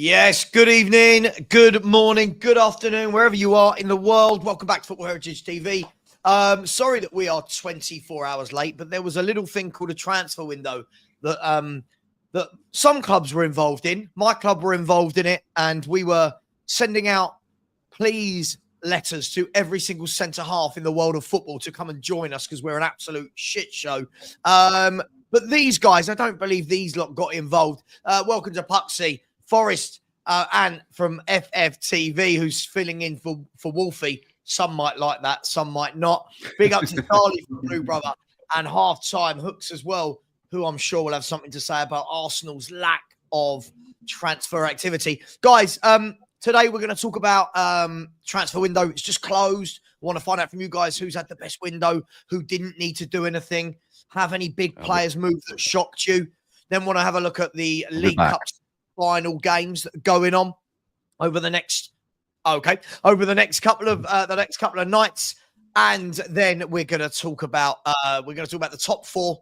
Yes, good evening, good morning, good afternoon, wherever you are in the world. Welcome back to Football Heritage TV. Sorry that we are 24 hours late, but there was a little thing called a transfer window that some clubs were involved in. My club were involved in it, and we were sending out please letters to every single centre half in the world of football to come and join us because we're an absolute shit show. But these guys, I don't believe these lot got involved. Welcome to Puxty. Forrest and from FFTV, who's filling in for Wolfie. Some might like that, some might not. Big up to Charlie from Blue Brother and half-time Hooks as well, who I'm sure will have something to say about Arsenal's lack of transfer activity. Guys, today we're going to talk about transfer window. It's just closed. I want to find out from you guys who's had the best window, who didn't need to do anything, have any big players move that shocked you. Then want to have a look at the League Cup final games that are going on over the next couple of nights, and then we're going to talk about the top four,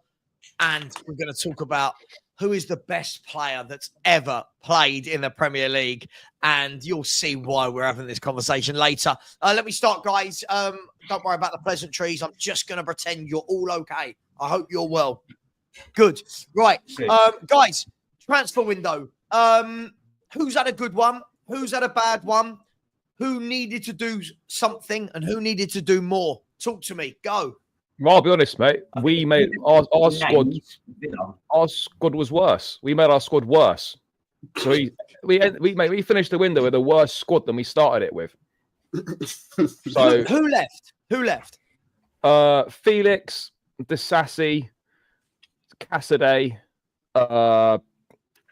and we're going to talk about who is the best player that's ever played in the Premier League, and you'll see why we're having this conversation later. Let me start, guys. Don't worry about the pleasantries. I'm just going to pretend you're all okay. I hope you're well. Good. Right. Guys, transfer window. Who's had a good one? Who's had a bad one? Who needed to do something and who needed to do more? Talk to me. Go. Well, I'll be honest, mate. We made our squad. Our squad was worse. We made our squad worse. So we finished the window with a worse squad than we started it with. So who left? Who left? Felix, Disassi, Cassidy,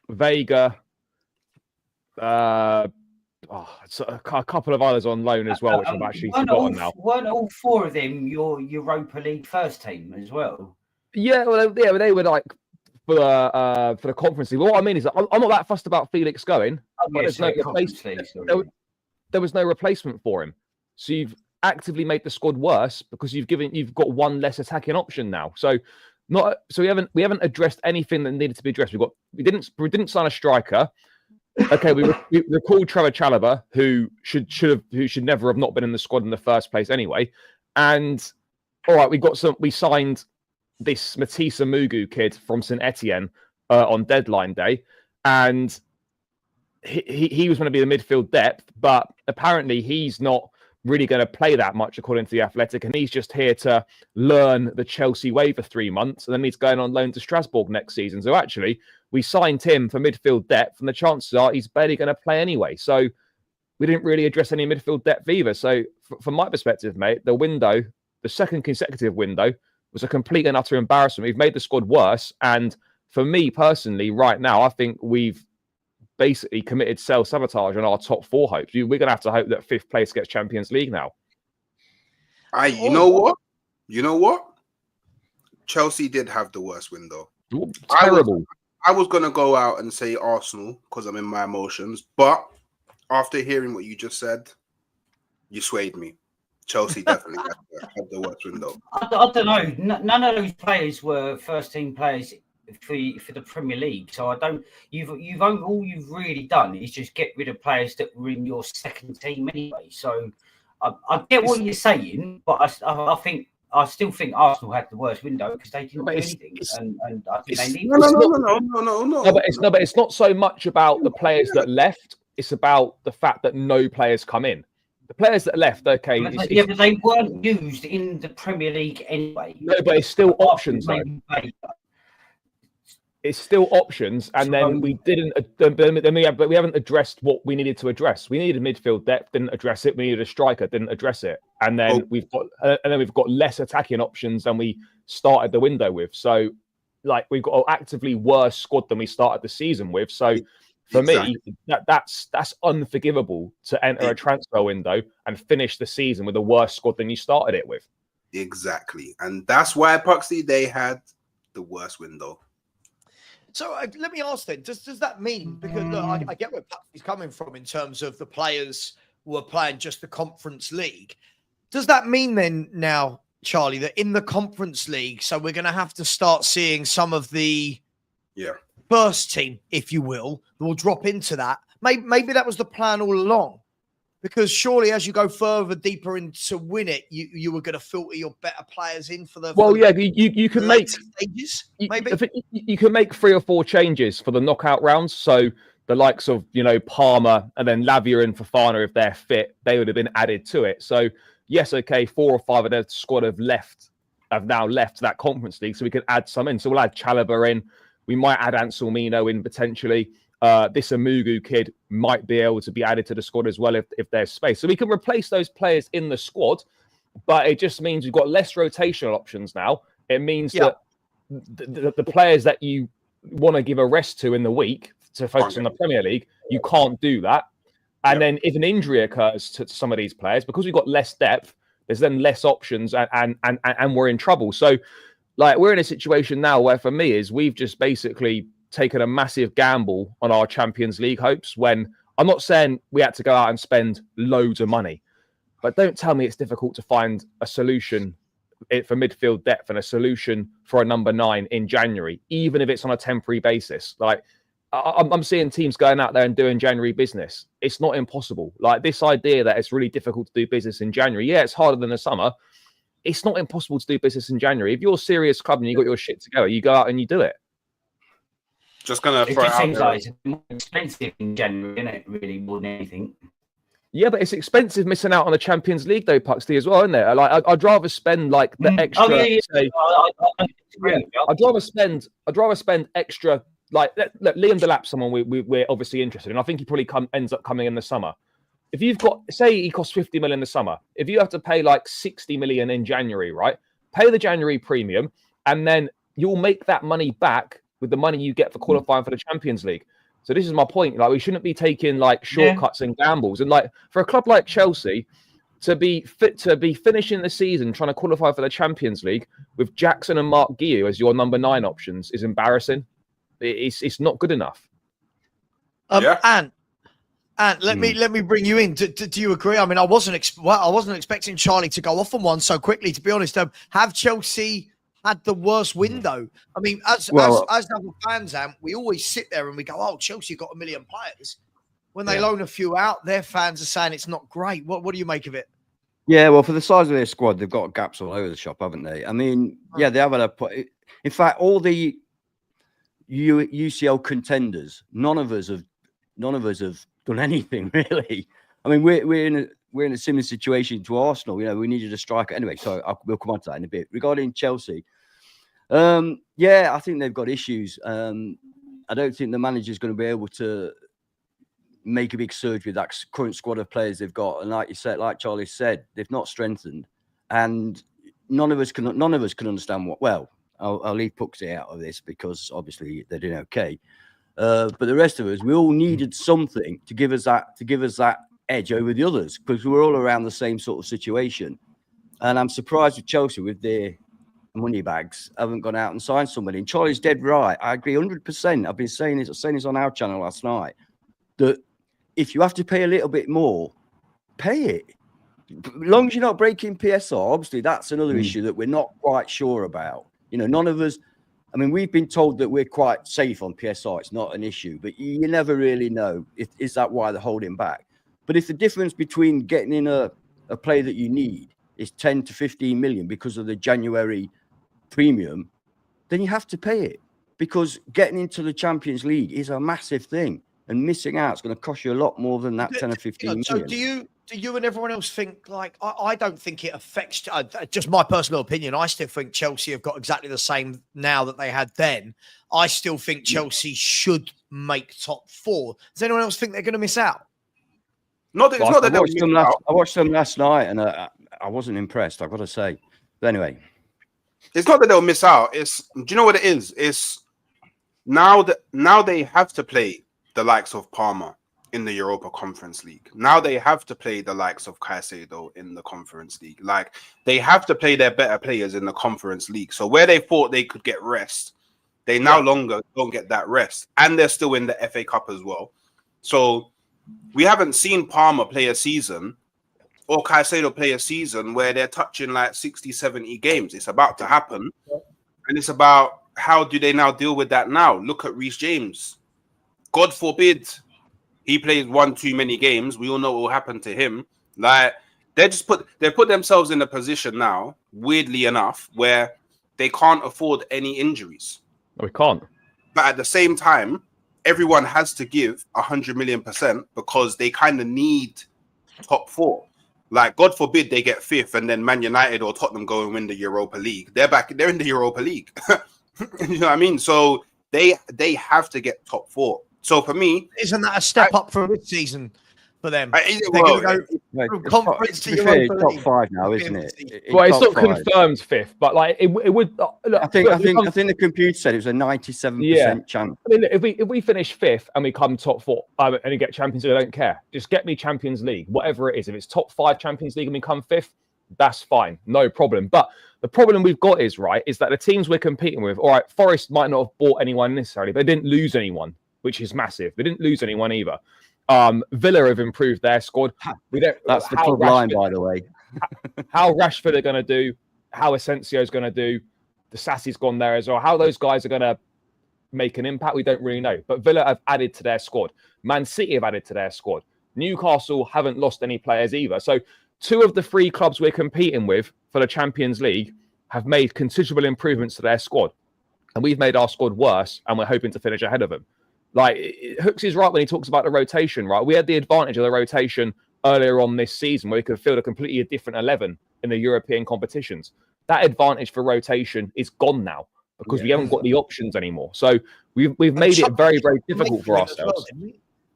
Vega, it's a couple of others on loan as well, which I've actually forgotten now. Weren't all four of them your Europa League first team as well? Yeah, they were like for the conference league. But what I mean is that I'm not that fussed about Felix going. There was no replacement for him, so you've actively made the squad worse because you've got one less attacking option now. So we haven't addressed anything that needed to be addressed. We didn't sign a striker. Okay, we recalled Trevor Chalobah, who should never have not been in the squad in the first place anyway. And all right, we signed this Matissa Mugu kid from St Etienne on deadline day, and he was going to be the midfield depth, but apparently he's not really going to play that much according to the Athletic, and he's just here to learn the Chelsea way for 3 months, and then he's going on loan to Strasbourg next season. So actually, we signed him for midfield depth, and the chances are he's barely going to play anyway. So we didn't really address any midfield depth either. So from my perspective, mate, the second consecutive window, was a complete and utter embarrassment. We've made the squad worse, and for me personally, right now, I think we've basically committed self-sabotage on our top four hopes. We're going to have to hope that fifth place gets Champions League now. You know what? Chelsea did have the worst window. Ooh, terrible. I was going to go out and say Arsenal because I'm in my emotions, but after hearing what you just said, you swayed me. Chelsea definitely had the worst window. I don't know. None of those players were first-team players for the Premier League, so I don't. All you've really done is just get rid of players that were in your second team anyway. So I get what you're saying, but I still think Arsenal had the worst window because they didn't do anything, and I think they need. No. But it's not so much about the players that left. It's about the fact that no players come in. The players that left, okay. But they weren't used in the Premier League anyway. No, but it's still options, though. It's still options, and then we didn't. But we haven't addressed what we needed to address. We needed midfield depth, didn't address it. We needed a striker, didn't address it. And then we've got less attacking options than we started the window with. So, like, we've got an actively worse squad than we started the season with. So, for me, that's unforgivable to enter a transfer window and finish the season with a worse squad than you started it with. Exactly, and that's why Puxty, they had the worst window. So let me ask then, does that mean, because look, I get where Puxty's coming from in terms of the players who are playing just the Conference League. Does that mean then now, Charlie, that in the Conference League, so we're going to have to start seeing some of the first team, if you will drop into that, maybe that was the plan all along. Because surely, as you go further deeper into win it, you were going to filter your better players in for the. You can make stages. Maybe you can make 3 or 4 changes for the knockout rounds. So the likes of Palmer and then Lavia and Fofana, if they're fit, they would have been added to it. So yes, okay, 4 or 5 of their squad have now left that Conference League, so we can add some in. So we'll add Chalobah in. We might add Anselmino in potentially. This Amugu kid might be able to be added to the squad as well if there's space. So we can replace those players in the squad, but it just means we've got less rotational options now. It means that the players that you want to give a rest to in the week to focus on the Premier League, you can't do that. And then if an injury occurs to some of these players, because we've got less depth, there's then less options and we're in trouble. So like we're in a situation now where for me is we've just basically taken a massive gamble on our Champions League hopes, when I'm not saying we had to go out and spend loads of money, but don't tell me it's difficult to find a solution for midfield depth and a solution for a number 9 in January, even if it's on a temporary basis. Like I'm seeing teams going out there and doing January business. It's not impossible. Like this idea that it's really difficult to do business in January. Yeah, it's harder than the summer. It's not impossible to do business in January. If you're a serious club and you got your shit together, you go out and you do it. Just gonna throw it it out seems there. like it's more expensive in January, isn't it? Really, more than anything. Yeah, but it's expensive missing out on the Champions League though, Puxty, as well, isn't it? Like I'd rather spend like the extra. I'd rather spend extra. Like look, Liam Delap's someone we're obviously interested in. I think he probably ends up coming in the summer. If you've got, say, he costs 50 million in the summer. If you have to pay like 60 million in January, right? Pay the January premium, and then you'll make that money back with the money you get for qualifying for the Champions League. So this is my point. Like we shouldn't be taking like shortcuts and gambles. And like for a club like Chelsea to be finishing the season trying to qualify for the Champions League with Jackson and Mark Guiu as your number 9 options is embarrassing. It's not good enough. And let me bring you in. Do you agree? I mean, I wasn't expecting Charlie to go off on one so quickly. To be honest, have Chelsea had the worst window? I mean, as other fans, we always sit there and we go, "Oh, Chelsea got 1 million players." When they loan a few out, their fans are saying it's not great. What do you make of it? Yeah, well, for the size of their squad, they've got gaps all over the shop, haven't they? I mean, they have had in fact, all the UCL contenders, none of us have done anything really. I mean, we're in a similar situation to Arsenal. We needed a striker anyway. So we'll come on to that in a bit. Regarding Chelsea, I think they've got issues. I don't think the manager's going to be able to make a big surge with that current squad of players they've got. And like Charlie said, they've not strengthened, and none of us can understand what. Well, I'll leave Puxty out of this because obviously they're doing okay. But the rest of us, we all needed something to give us that edge over the others, because we're all around the same sort of situation. And I'm surprised with Chelsea with their money bags haven't gone out and signed somebody. And Charlie's dead right. I agree 100%. I've been saying this on our channel last night, that if you have to pay a little bit more, pay it. As long as you're not breaking PSR, obviously that's another issue that we're not quite sure about. None of us. I mean, we've been told that we're quite safe on PSR. It's not an issue, but you never really know. Is that why they're holding back? But if the difference between getting in a player that you need is 10 to 15 million because of the January premium, then you have to pay it, because getting into the Champions League is a massive thing, and missing out is going to cost you a lot more than that 10 or 15 million. So do you and everyone else think, like, I don't think it affects, just my personal opinion, I still think Chelsea have got exactly the same now that they had then. I still think Chelsea should make top 4. Does anyone else think they're going to miss out? I watched them last night and I wasn't impressed, I've got to say. But anyway. It's not that they'll miss out. Do you know what it is? It's now they have to play the likes of Palmer in the Europa Conference League. Now they have to play the likes of Caicedo in the Conference League. Like, they have to play their better players in the Conference League. So where they thought they could get rest, they no longer don't get that rest. And they're still in the FA Cup as well. So we haven't seen Palmer play a season or Caicedo play a season where they're touching like 60, 70 games. It's about to happen. And it's about, how do they now deal with that now? Look at Reece James. God forbid He plays one too many games. We all know what will happen to him. Like they put themselves in a position now, weirdly enough, where they can't afford any injuries. No, we can't. But at the same time, everyone has to give 100,000,000% because they kind of need top four. Like, God forbid they get fifth and then Man United or Tottenham go and win the Europa League. They're in the Europa League. You know what I mean? So they have to get top four. So for me, isn't that a step up from this season for them? Conference to Europa top 5 now, isn't it? Well, it's not confirmed fifth, but like it would. Look, I think the computer said it was a 97% chance. I mean, if we finish fifth and we come top 4 and we get Champions League, I don't care. Just get me Champions League, whatever it is. If it's top 5 Champions League and we come fifth, that's fine, no problem. But the problem we've got is that the teams we're competing with, all right, Forest might not have bought anyone necessarily, but they didn't lose anyone, which is massive. They didn't lose anyone either. Villa have improved their squad. That's the club line, by the way. How Rashford are going to do, how Asensio is going to do, the Sassy's gone there as well. How those guys are going to make an impact, we don't really know. But Villa have added to their squad. Man City have added to their squad. Newcastle haven't lost any players either. So 2 of the 3 clubs we're competing with for the Champions League have made considerable improvements to their squad. And we've made our squad worse, and we're hoping to finish ahead of them. Like, Hooks is right when he talks about the rotation, right? We had the advantage of the rotation earlier on this season where we could field a completely different 11 in the European competitions. That advantage for rotation is gone now because we haven't got the options anymore. So we've made it very, very difficult for ourselves.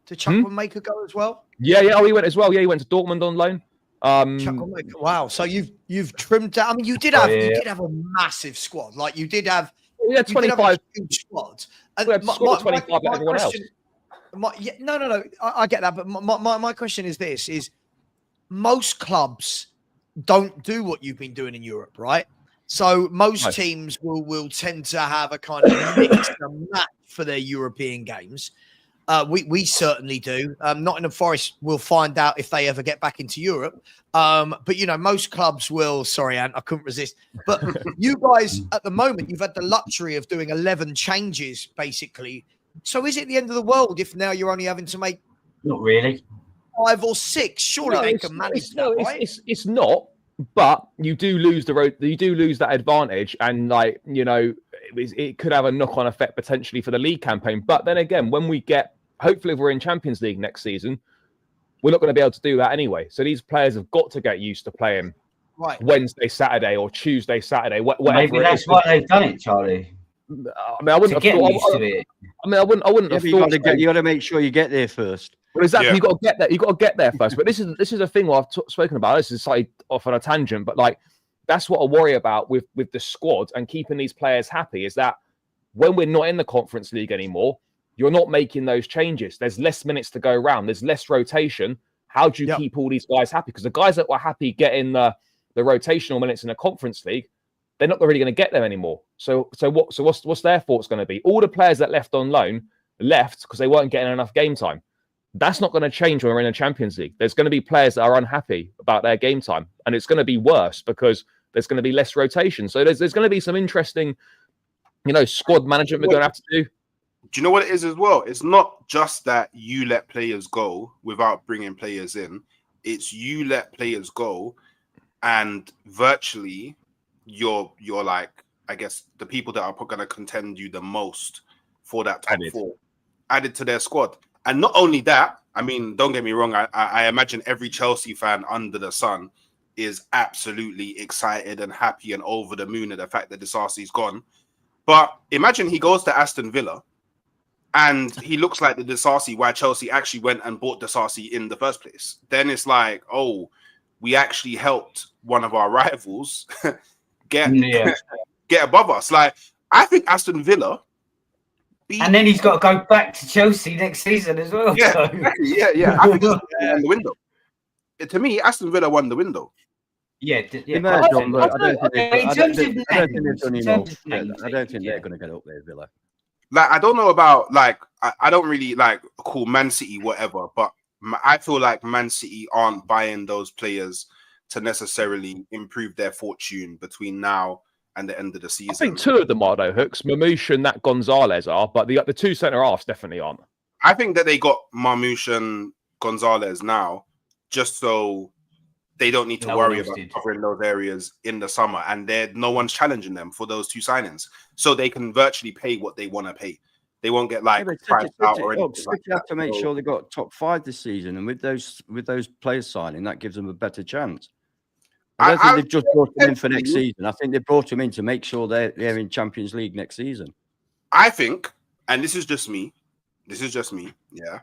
Did Chukwuemeka go as well? Yeah. Oh, he went as well. Yeah, he went to Dortmund on loan. Wow. So you've trimmed down. I mean, you did have a massive squad. Like you did have. We had 25 squads. We had 25 like everyone else. No. I get that, but my question is this: is most clubs don't do what you've been doing in Europe, right? So most teams will tend to have a kind of mix and match for their European games. We certainly do. Nottingham Forest will find out if they ever get back into Europe. But, you know, most clubs will. Sorry, Ant, I couldn't resist. But you guys, at the moment, you've had the luxury of doing 11 changes, basically. So is it the end of the world if now you're only having to make... Not really. 5 or 6? Surely they can manage that, right? It's not. But you do lose that advantage, and like you know, it could have a knock-on effect potentially for the league campaign. But then again, when we get, hopefully, if we're in Champions League next season, we're not going to be able to do that anyway. So these players have got to get used to playing Wednesday, Saturday, or Tuesday, Saturday. Whatever. Maybe that's why they've done it, Charlie. I mean, I wouldn't have thought. I mean, I wouldn't have thought. You got to make sure you get there first. Well, exactly. You got to get there. You got to get there first. But this is a thing I've spoken about. This is slightly off on a tangent, but like that's what I worry about with the squad and keeping these players happy. Is that when we're not in the Conference League anymore, you're not making those changes. There's less minutes to go around. There's less rotation. How do you keep all these guys happy? Because the guys that were happy getting the rotational minutes in the Conference League, they're not really going to get them anymore. So what's their thoughts going to be? All the players that left on loan left because they weren't getting enough game time. That's not going to change when we're in the Champions League. There's going to be players that are unhappy about their game time, and it's going to be worse because there's going to be less rotation. So there's going to be some interesting, squad management we're going to have to do. Do you know what it is as well? It's not just that you let players go without bringing players in. It's you let players go, and virtually you're like, I guess, the people that are going to contend you the most for that top 4 added to their squad. And not only that, I mean, don't get me wrong. I imagine every Chelsea fan under the sun is absolutely excited and happy and over the moon at the fact that Disasi's gone. But imagine he goes to Aston Villa and he looks like the Disasi why Chelsea actually went and bought Disasi in the first place. Then it's like, oh, we actually helped one of our rivals get above us. Like, I think Aston Villa. And then he's got to go back to Chelsea next season as well. Yeah, so. yeah. I think won the window. To me, Aston Villa won the window. Yeah. I don't think they're going to get up there, Villa. Like, I don't know about, like, I don't really, like, call Man City whatever, but I feel like Man City aren't buying those players to necessarily improve their fortune between now and the end of the season. I think 2 of them are though, Hooks. Mamouche and that Gonzalez are, but the 2 centre halves definitely aren't. I think that they got Marmoush and Gonzalez now just so they don't need to No one worry else about did. covering those areas in the summer, and no one's challenging them for those 2 signings, so they can virtually pay what they want to pay. They won't get like priced out or anything like City have that. to make So sure they got top 5 this season, and with those players signing, that gives them a better chance. I don't think they've just brought them in for next season. I think they brought them in to make sure they're in Champions League next season. I think, and this is just me, yeah.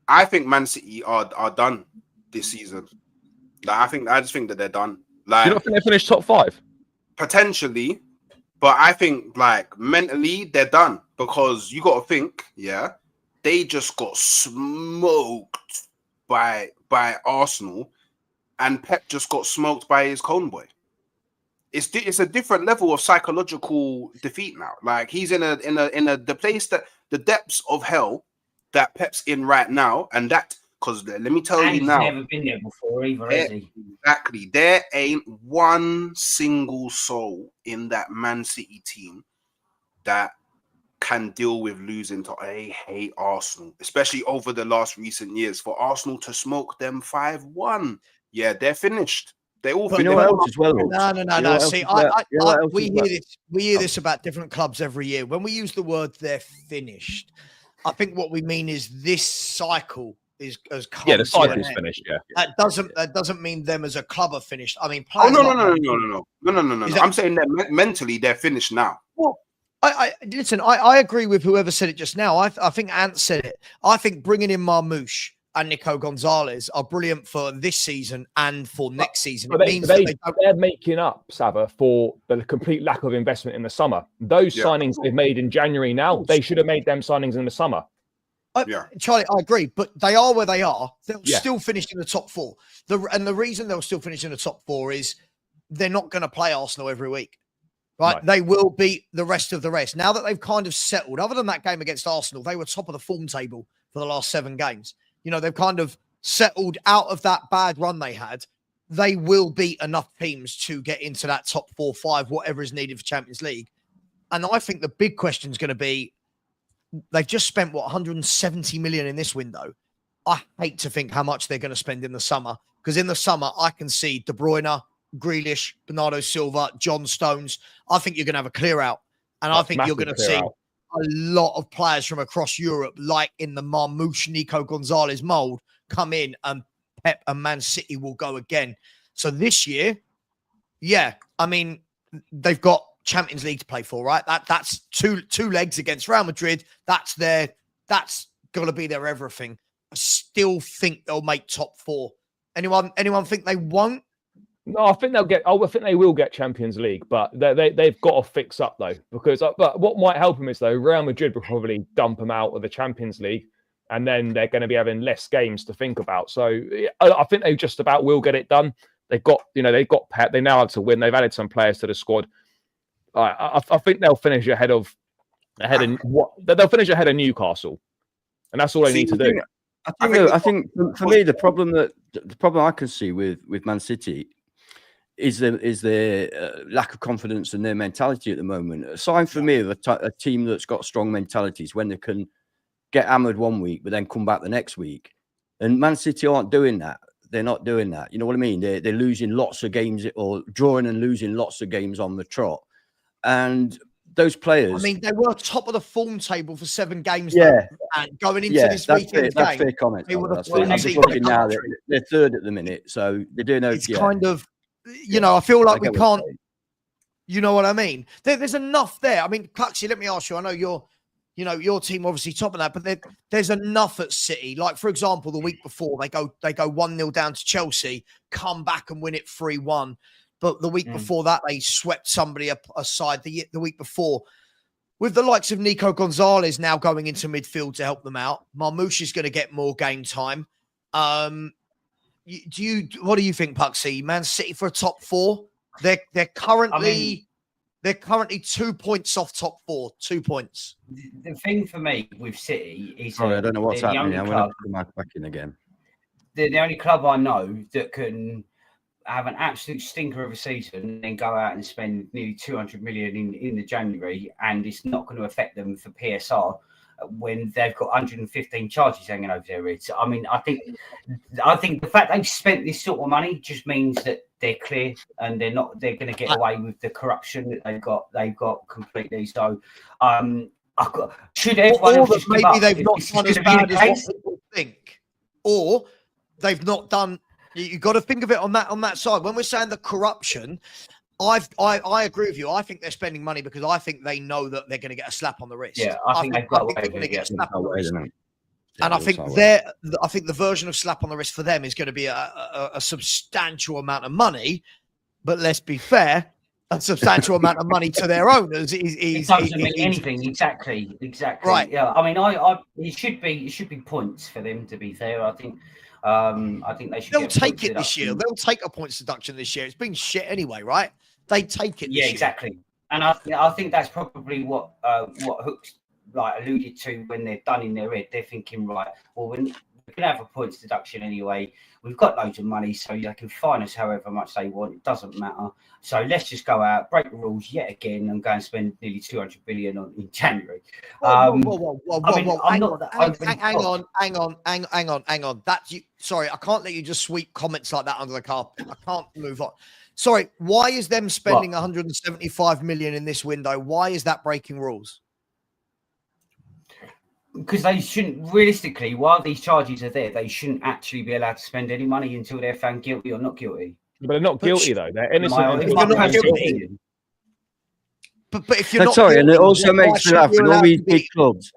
I think Man City are done this season. Like, I just think that they're done. Like, You don't think they finished top 5? potentially, but I think like mentally they're done because you got to think, yeah, they just got smoked by Arsenal, and Pep just got smoked by his cone boy. It's a different level of psychological defeat now. Like, he's in the place that the depths of hell that Pep's in right now, and that because let me tell And you he's now, never been there before either, has he? exactly, there ain't one single soul in that Man City team that can deal with losing to. I hate Arsenal, especially over the last recent years. For Arsenal to smoke them 5-1, yeah, they're finished. They all But You know but- what else as well? No. See, we hear this. We hear Oh. this about different clubs every year. When we use the word "they're finished," I think what we mean is this cycle has come. Yeah, the to cycle's an end. finished. Yeah. That doesn't mean them as a club are finished. I mean, Oh players no. Is that- I'm saying that mentally they're finished now. Well, listen. I agree with whoever said it just now. I think Ant said it. I think bringing in Marmoush and Nico Gonzalez are brilliant for this season and for next season. But It means that they're making up, Savva, for the complete lack of investment in the summer. Those signings they've made in January now, they should have made them signings in the summer. Charlie, I agree, but they are where they are. They'll Yeah. still finish in the top 4. And the reason they'll still finish in the top 4 is they're not going to play Arsenal every week, right? Right. They will beat the rest of the rest. Now that they've kind of settled, other than that game against Arsenal, they were top of the form table for the last 7 games. You know, they've kind of settled out of that bad run they had. They will beat enough teams to get into that top 4, 5, whatever is needed for Champions League. And I think the big question is going to be, they've just spent, 170 million in this window. I hate to think how much they're going to spend in the summer, because in the summer, I can see De Bruyne, Grealish, Bernardo Silva, John Stones. I think you're going to have a clear out. And I think you're going to see a lot of players from across Europe, like in the Marmoush, Nico Gonzalez mold, come in, and Pep and Man City will go again. So this year, yeah, I mean, they've got Champions League to play for, right? That's two legs against Real Madrid. That's got to be their everything. I still think they'll make top 4. Anyone think they won't? No, I think they'll get. I think they will get Champions League, but they've got to fix up though, because but what might help them is though Real Madrid will probably dump them out of the Champions League, and then they're going to be having less games to think about. So I think they just about will get it done. They've got Pep. They now have to win. They've added some players to the squad. I think they'll finish ahead of they'll finish ahead of Newcastle, and that's all they need to do. I think for me the problem I can see with Man City is their lack of confidence in their mentality at the moment. A sign for me of a team that's got strong mentalities when they can get hammered one week but then come back the next week. And Man City aren't doing that. They're not doing that. You know what I mean? They're losing lots of games, or drawing and losing lots of games on the trot. And those players, I mean, they were top of the form table for 7 games. Yeah, and going into this that's weekend's fair, game, fair comment. they were the That's fair. I'm first just team in looking the now. country. They're 3rd at the minute, so they're doing okay. It's kind of, I feel like we can't. You know what I mean? There's enough there. I mean, Puxty, let me ask you. I know your team obviously top of that, but there's enough at City. Like, for example, the week before they go 1-0 down to Chelsea, come back and win it 3-1. But the week before that, they swept somebody aside the week before. With the likes of Nico Gonzalez now going into midfield to help them out, Marmoush is going to get more game time. What do you think, Puxty? Man City for a top 4? They're currently 2 points off top 4. 2 points. The thing for me with City is, sorry, I don't know what's happening. I'm going to put my back in again. They're the only club I know that can have an absolute stinker of a season and then go out and spend nearly 200 million in the January, and it's not going to affect them for PSR. when they've got 115 charges hanging over their heads. I mean, I think the fact they've spent this sort of money just means that they're clear and they're going to get away with the corruption that they've got completely. So, should everyone just give maybe up? they've not This is done as gonna be bad the as case? what people think, or they've not done. You got to think of it on that side. When we're saying the corruption, I agree with you. I think they're spending money because I think they know that they're going to get a slap on the wrist. Yeah, I think they've got away they're with going to it, get a yeah. slap on the wrist. Yeah, And I think the version of slap on the wrist for them is going to be a substantial amount of money. But let's be fair, a substantial amount of money to their owners It doesn't mean anything. Exactly. Right. Yeah. I mean, it should be points for them, to be fair. I think they should. They'll take it this year. They'll take a points deduction this year. It's been shit anyway, right? They take it. Yeah, exactly. And I think that's probably what Hooks alluded to when they're done in their head. They're thinking, right, well, we're going to have a points deduction anyway. We've got loads of money, so they can fine us however much they want. It doesn't matter. So let's just go out, break the rules yet again, and go and spend nearly 200 billion in January. Hang on. That's you. Sorry, I can't let you just sweep comments like that under the carpet. I can't move on. Sorry, why is them spending 175 million in this window? Why is that breaking rules? Because they shouldn't, realistically, while these charges are there, they shouldn't actually be allowed to spend any money until they're found guilty or not guilty. But they're not guilty, though. They're innocent. But if you're not sorry, guilty, and it also then why makes me should laugh you with allow all these to be- big clubs.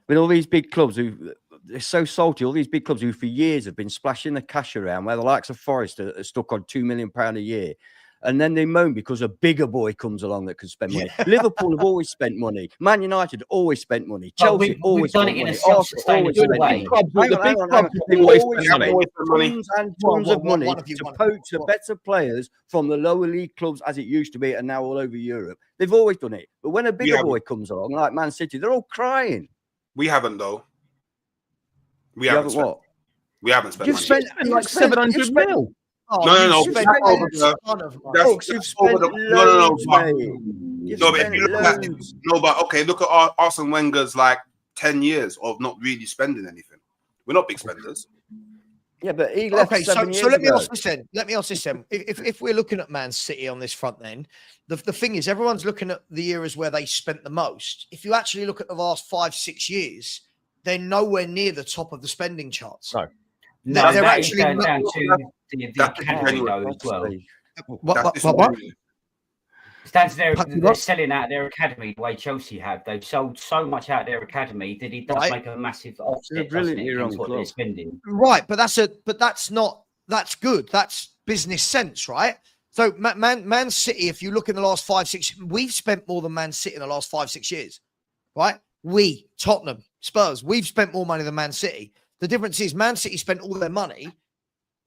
With all these big clubs who they're so salty, all these big clubs who for years have been splashing the cash around, where the likes of Forest are stuck on £2 million a year. And then they moan because a bigger boy comes along that can spend money. Liverpool have always spent money. Man United always spent money. Chelsea always done spent it in money. a self-sustainable way. The big clubs They always always spend money. spent tons and tons of money to poach the better players from the lower league clubs as it used to be and now all over Europe. They've always done it. But when a bigger boy comes along, like Man City, they're all crying. We haven't, though. We You haven't haven't what? We haven't spent You've money. spent Like 700 mil. Oh, No. you've spent a ton of money. Folks, you've spent loads, mate. You've No, but if spent you look at loads. look at Arsene Wenger's 10 years of not really spending anything. We're not big spenders. Yeah, but he left Okay, 7 years so let me ago. ask this then. If we're looking at Man City on this front, then the thing is, everyone's looking at the eras where they spent the most. If you actually look at the last 5-6 years, they're nowhere near the top of the spending charts. No. No, they're that actually is going not- down to the academy though as well. What? It's down to they're What? selling out their academy the way Chelsea have. They've sold so much out their academy that it does Right. make a massive offset. They're brilliantly doesn't it, wrong against what club. they're spending. Right, but that's good. That's business sense, right? So Man City, if you look in the last 5-6, we've spent more than Man City in the last 5-6 years, right? We, Tottenham, Spurs, we've spent more money than Man City. The difference is Man City spent all their money,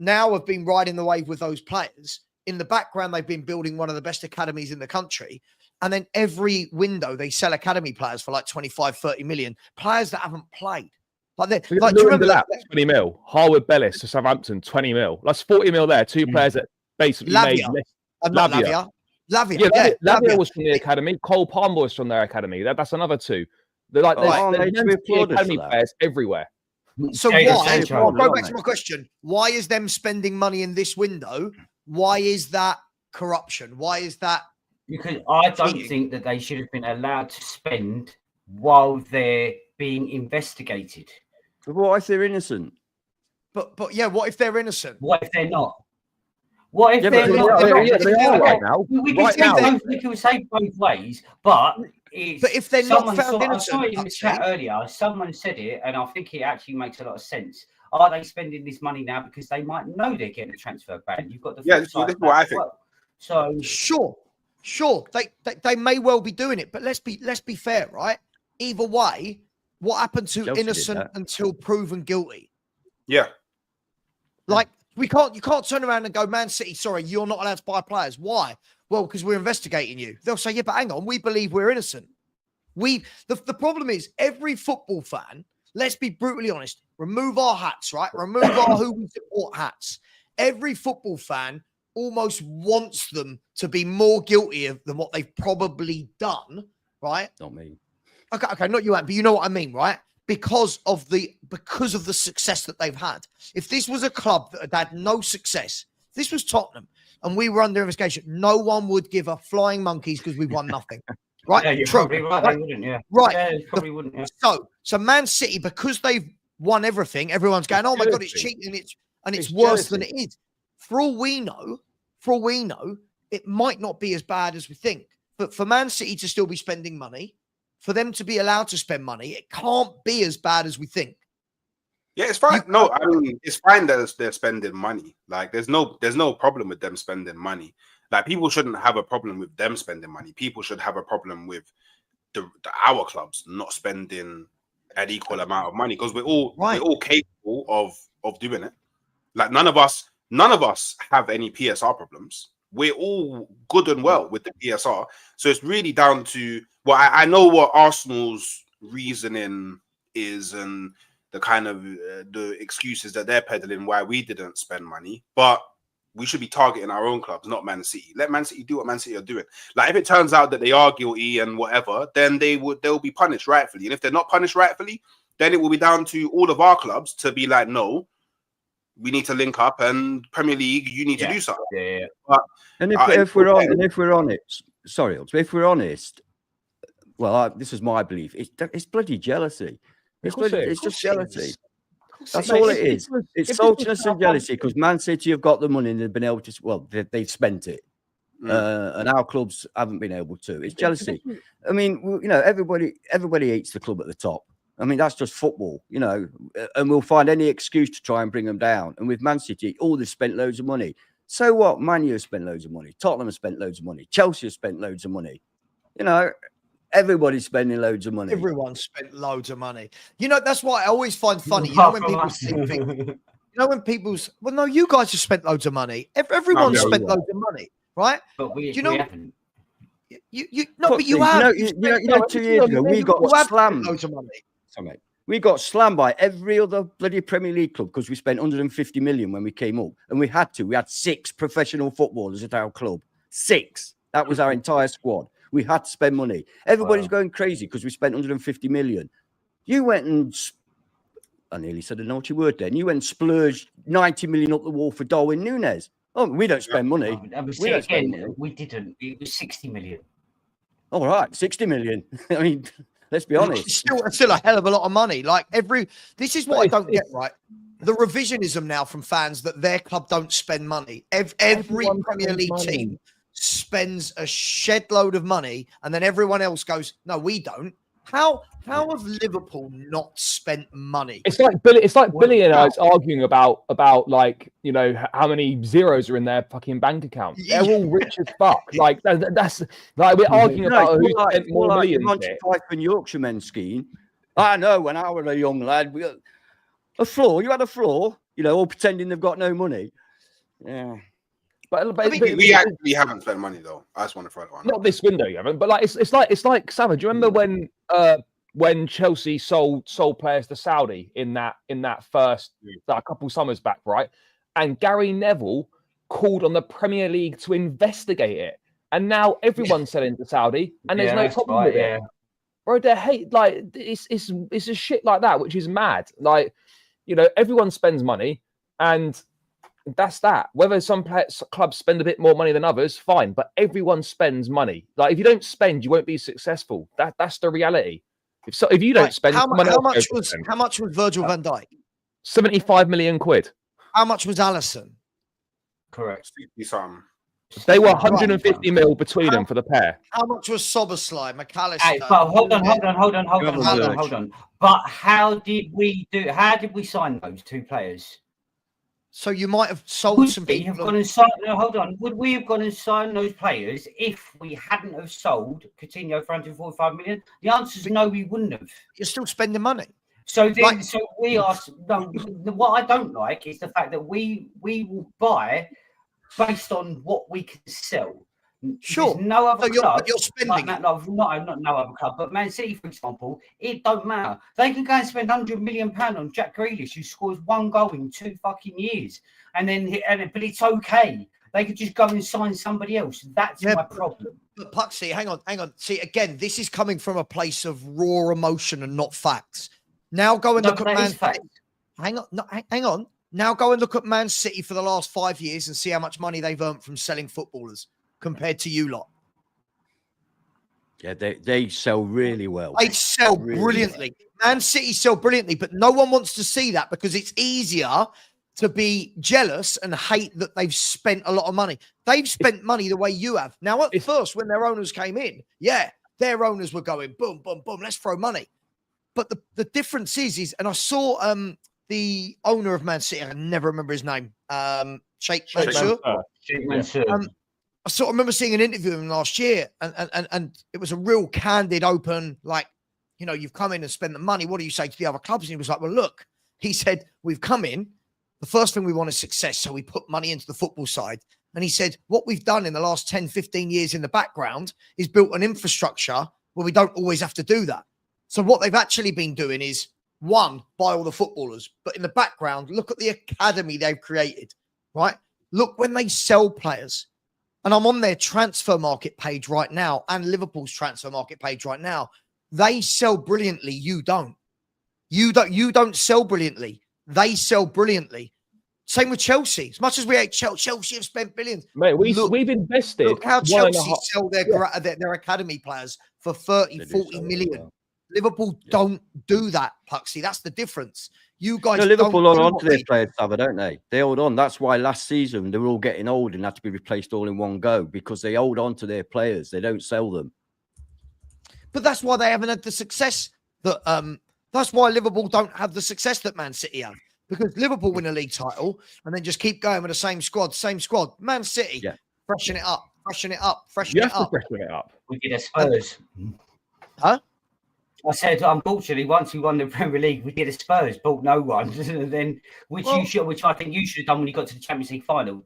now have been riding the wave with those players. In the background, they've been building one of the best academies in the country. And then every window, they sell academy players for 25-30 million, players that haven't played. Do you remember that? 20 mil. Harwood Bellis to Southampton, 20 mil. That's 40 mil there. Two players that basically made Lavia. less. Not Lavia. Lavia. Yeah, Yeah, Lavia was from the academy. Cole Palmer was from their academy. That's another two. They're like Right. there's academy players everywhere. So Jadon why? Sancho, I'll go back aren't to they? my question. Why is them spending money in this window? Why is that corruption? Why is that? Because I don't cheating? think that they should have been allowed to spend while they're being investigated. But what if they're innocent? But yeah, what if they're innocent? What if they're not? What if Yeah, they're but not? they are Okay, right now. We can Right say now. we can say both ways, but if they're not found innocent, I saw it in the chat earlier. Someone said it, and I think it actually makes a lot of sense. Are they spending this money now because they might know they're getting a transfer ban? You've got the flip This side is of what I that as think. well. So sure, they may well be doing it, but let's be fair, right? Either way, what happened to Chelsea did innocent that. until proven guilty? Yeah. You can't turn around and go, Man City, sorry, you're not allowed to buy players. Why? Well, because we're investigating you. They'll say, yeah, but hang on, we believe we're innocent. The problem is every football fan, let's be brutally honest, remove our hats, right? Remove our who we support hats. Every football fan almost wants them to be more guilty than what they've probably done, right? Not me. Okay, not you, Ant, but you know what I mean, right? Because of the success that they've had. If this was a club that had no success, if this was Tottenham, and we were under investigation, no one would give a flying monkeys because we won nothing. Right? Yeah, you're True. probably right. Right? They wouldn't, yeah. Right. Yeah, they probably wouldn't, yeah. So Man City, because they've won everything, everyone's going, "Oh my God, it's cheating, it's worse than it is." For all we know, it might not be as bad as we think. But for Man City to still be spending money, for them to be allowed to spend money, it can't be as bad as we think. Yeah, it's fine. No, I mean, it's fine that they're spending money. Like, there's no problem with them spending money. Like, people shouldn't have a problem with them spending money. People should have a problem with our clubs not spending an equal amount of money, because we're all capable of doing it. Like, none of us have any PSR problems. We're all good and well with the PSR. So it's really down to, well, I know what Arsenal's reasoning is and the kind of the excuses that they're peddling why we didn't spend money, but we should be targeting our own clubs, not Man City. Let Man City do what Man City are doing. Like, if it turns out that they are guilty and whatever, then they'll be punished rightfully. And if they're not punished rightfully, then it will be down to all of our clubs to be like, no, we need to link up, and Premier League, you need to do something. Yeah. But, if we're honest, well, this is my belief. It's bloody jealousy. It's just jealousy. That's all it is. It's saltiness and jealousy, because Man City have got the money and they've been able to. Well, they've spent it, and our clubs haven't been able to. It's jealousy. I mean, everybody hates the club at the top. I mean, that's just football, and we'll find any excuse to try and bring them down. And with Man City, they've spent loads of money. So what? Man U has spent loads of money. Tottenham has spent loads of money. Chelsea has spent loads of money. Everybody's spending loads of money. Everyone spent loads of money. That's what I always find funny. When people think, when people's, well, no, you guys have spent loads of money. Everyone spent loads of money, right? But we haven't. But you have. 2 years ago, we got slammed. Loads of money. Mate. We got slammed by every other bloody Premier League club because we spent 150 million when we came up, and we had 6 professional footballers at our club. 6. That was our entire squad. We had to spend money. Everybody's going crazy because we spent 150 million. You went and, I nearly said a naughty word then. You went and splurged 90 million up the wall for Darwin Núñez. Oh, we don't spend money. We didn't. It was 60 million. All right, 60 million. I mean, let's be honest. It's still a hell of a lot of money. Like, this is what I don't get, right? The revisionism now from fans that their club don't spend money. Every Premier League team spends a shed load of money, and then everyone else goes, "No, we don't." How have Liverpool not spent money? It's like Billy and I arguing about like, how many zeros are in their fucking bank account. They're all rich as fuck. Like, that's like, we're arguing about who spent more millions. Monty Python Yorkshiremen scheme. I know, when I was a young lad, we had a floor. You had a floor, all pretending they've got no money. Yeah. But we actually haven't spent money, though. I just want to throw it on. Not this window, you haven't. But like, it's like Savva. Do you remember when Chelsea sold players to Saudi in that first a couple summers back, right? And Gary Neville called on the Premier League to investigate it, and now everyone's selling to Saudi, and there's no problem with it. Bro, they hate, like, it's a shit like that, which is mad. Like, everyone spends money, and that's that. Whether some clubs spend a bit more money than others, fine. But everyone spends money. Like, if you don't spend, you won't be successful. That's the reality. If you don't spend, how much was Virgil van Dijk? 75 million quid. How much was Alisson? Correct. They were 150 mil between them for the pair. How much was Soboslai, McAllister? Hey, but hold on. But how did we sign those 2 players? So you might have sold some people. Would we have gone and signed those players if we hadn't have sold Coutinho for 145 million? The answer is no, we wouldn't have. You're still spending money. So we are. No, what I don't like is the fact that we will buy based on what we can sell. Sure. There's no other club. But you're spending. Not no other club, but Man City, for example, it don't matter. They can go and spend £100 million on Jack Grealish, who scores 1 goal in 2 fucking years, but it's okay. They could just go and sign somebody else. That's my problem. But Puxty, hang on. See, again, this is coming from a place of raw emotion and not facts. Now go and look at Man City. Hang on. Now go and look at Man City for the last 5 years and see how much money they've earned from selling footballers compared to you lot. Yeah, they sell really well. They sell brilliantly. Man City sell brilliantly, but no one wants to see that because it's easier to be jealous and hate that they've spent a lot of money. They've spent money the way you have. Now, at first, when their owners came in, their owners were going, boom, boom, boom, let's throw money. But the difference is, and I saw the owner of Man City, I can never remember his name, Sheikh Mansour. I sort of remember seeing an interview with him last year, and it was a real candid, open, like, you know, you've come in and spent the money. What do you say to the other clubs? And he was like, well, look, he said, we've come in. The first thing we want is success. So we put money into the football side. And he said, what we've done in the last 10, 15 years in the background is built an infrastructure where we don't always have to do that. So what they've actually been doing is, one, buy all the footballers. But in the background, look at the academy they've created, right? Look when they sell players. And I'm on their transfer market page right now and Liverpool's transfer market page right now. They sell brilliantly. You don't. You don't sell brilliantly. They sell brilliantly. Same with Chelsea. As much as we hate Chelsea have spent billions. Mate, we've invested. Look how Chelsea sell their academy players for 30, 40 million. Liverpool don't do that, Puxty. That's the difference. You guys Liverpool hold on to their players, Savva, don't they? They hold on. That's why last season they were all getting old and had to be replaced all in one go because they hold on to their players. They don't sell them. But that's why they haven't had the success that that's why Liverpool don't have the success that Man City have. Because Liverpool win a league title and then just keep going with the same squad. Man City, freshen it up. Freshen it up. We did a Spurs. Huh? I said, unfortunately, once we won the Premier League, we did a Spurs, bought no one. Then, which I think you should have done when you got to the Champions League final.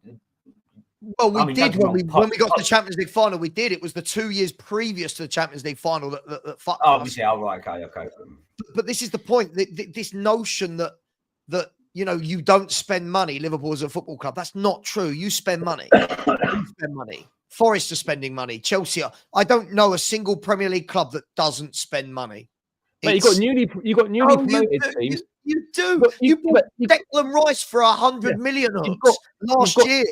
Well, we did when we got to the Champions League final. We did. It was the 2 years previous to the Champions League final that fucked us. Right, okay. But this is the point. This notion that you know you don't spend money. Liverpool is a football club. That's not true. You spend money. You spend money. Forest are spending money. Chelsea are. I don't know a single Premier League club that doesn't spend money. Mate, you got newly promoted teams. You do. You bought Declan Rice for 100 million last year.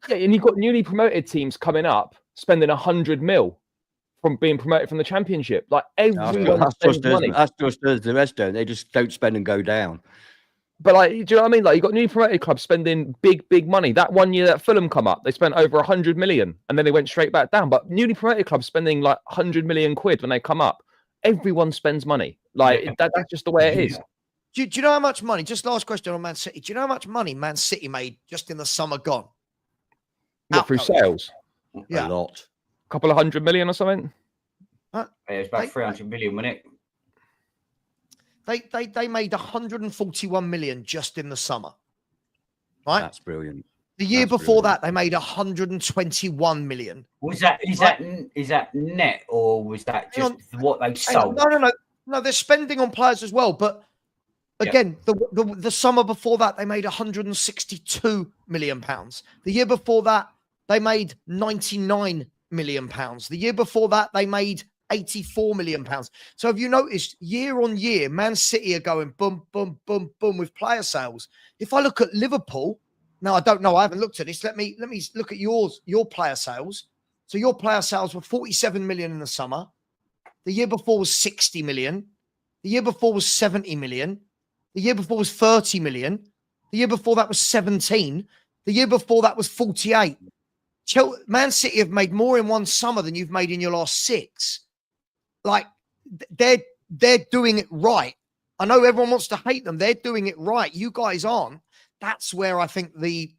Yeah, and you've got newly promoted teams coming up spending 100 mil from being promoted from the Championship. Like everyone spends money. That's just us. The rest don't. They just don't spend and go down. But like, do you know what I mean? Like, you got newly promoted clubs spending big money. That 1 year that Fulham come up, they spent over 100 million, and then they went straight back down. But newly promoted clubs spending like 100 million quid when they come up. Everyone spends money. Like that's just the way it is. Do you know how much money? Just last question on Man City. Do you know how much money Man City made just in the summer gone? What, through sales? Yeah, a lot. A couple of 100 million or something. It was about 300 million, wasn't it? They made 141 million just in the summer. Right? That's brilliant. The year before that, they made 121 million. Is that net or was that just what they sold? No. They're spending on players as well. But again, the summer before that, they made 162 million pounds. The year before that, they made 99 million pounds. The year before that, they made 84 million pounds. So have you noticed year on year, Man City are going boom, boom, boom, boom with player sales. If I look at Liverpool, now I don't know, I haven't looked at this. Let me look at your player sales. So your player sales were 47 million in the summer. The year before was 60 million. The year before was 70 million. The year before was 30 million. The year before that was 17. The year before that was 48. Man City have made more in one summer than you've made in your last 6. Like, they're doing it right. I know everyone wants to hate them. They're doing it right. You guys aren't. That's where I think the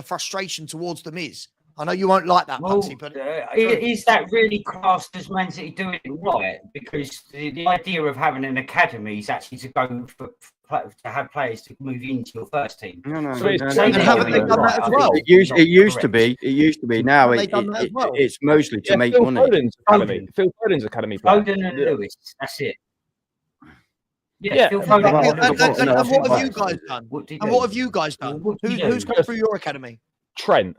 frustration towards them is. I know you won't like that, Puxty, but is that really classed as Man City doing it right? Because the idea of having an academy is actually to go to have players to move into your first team. No. Haven't they done that as well? It used to be. It used to be. Now it's mostly to make money. Phil Foden's academy. Foden and Lewis. That's it. Yeah. Phil Foden. And what have you guys done? And what have you guys done? Who's come through your academy? Trent.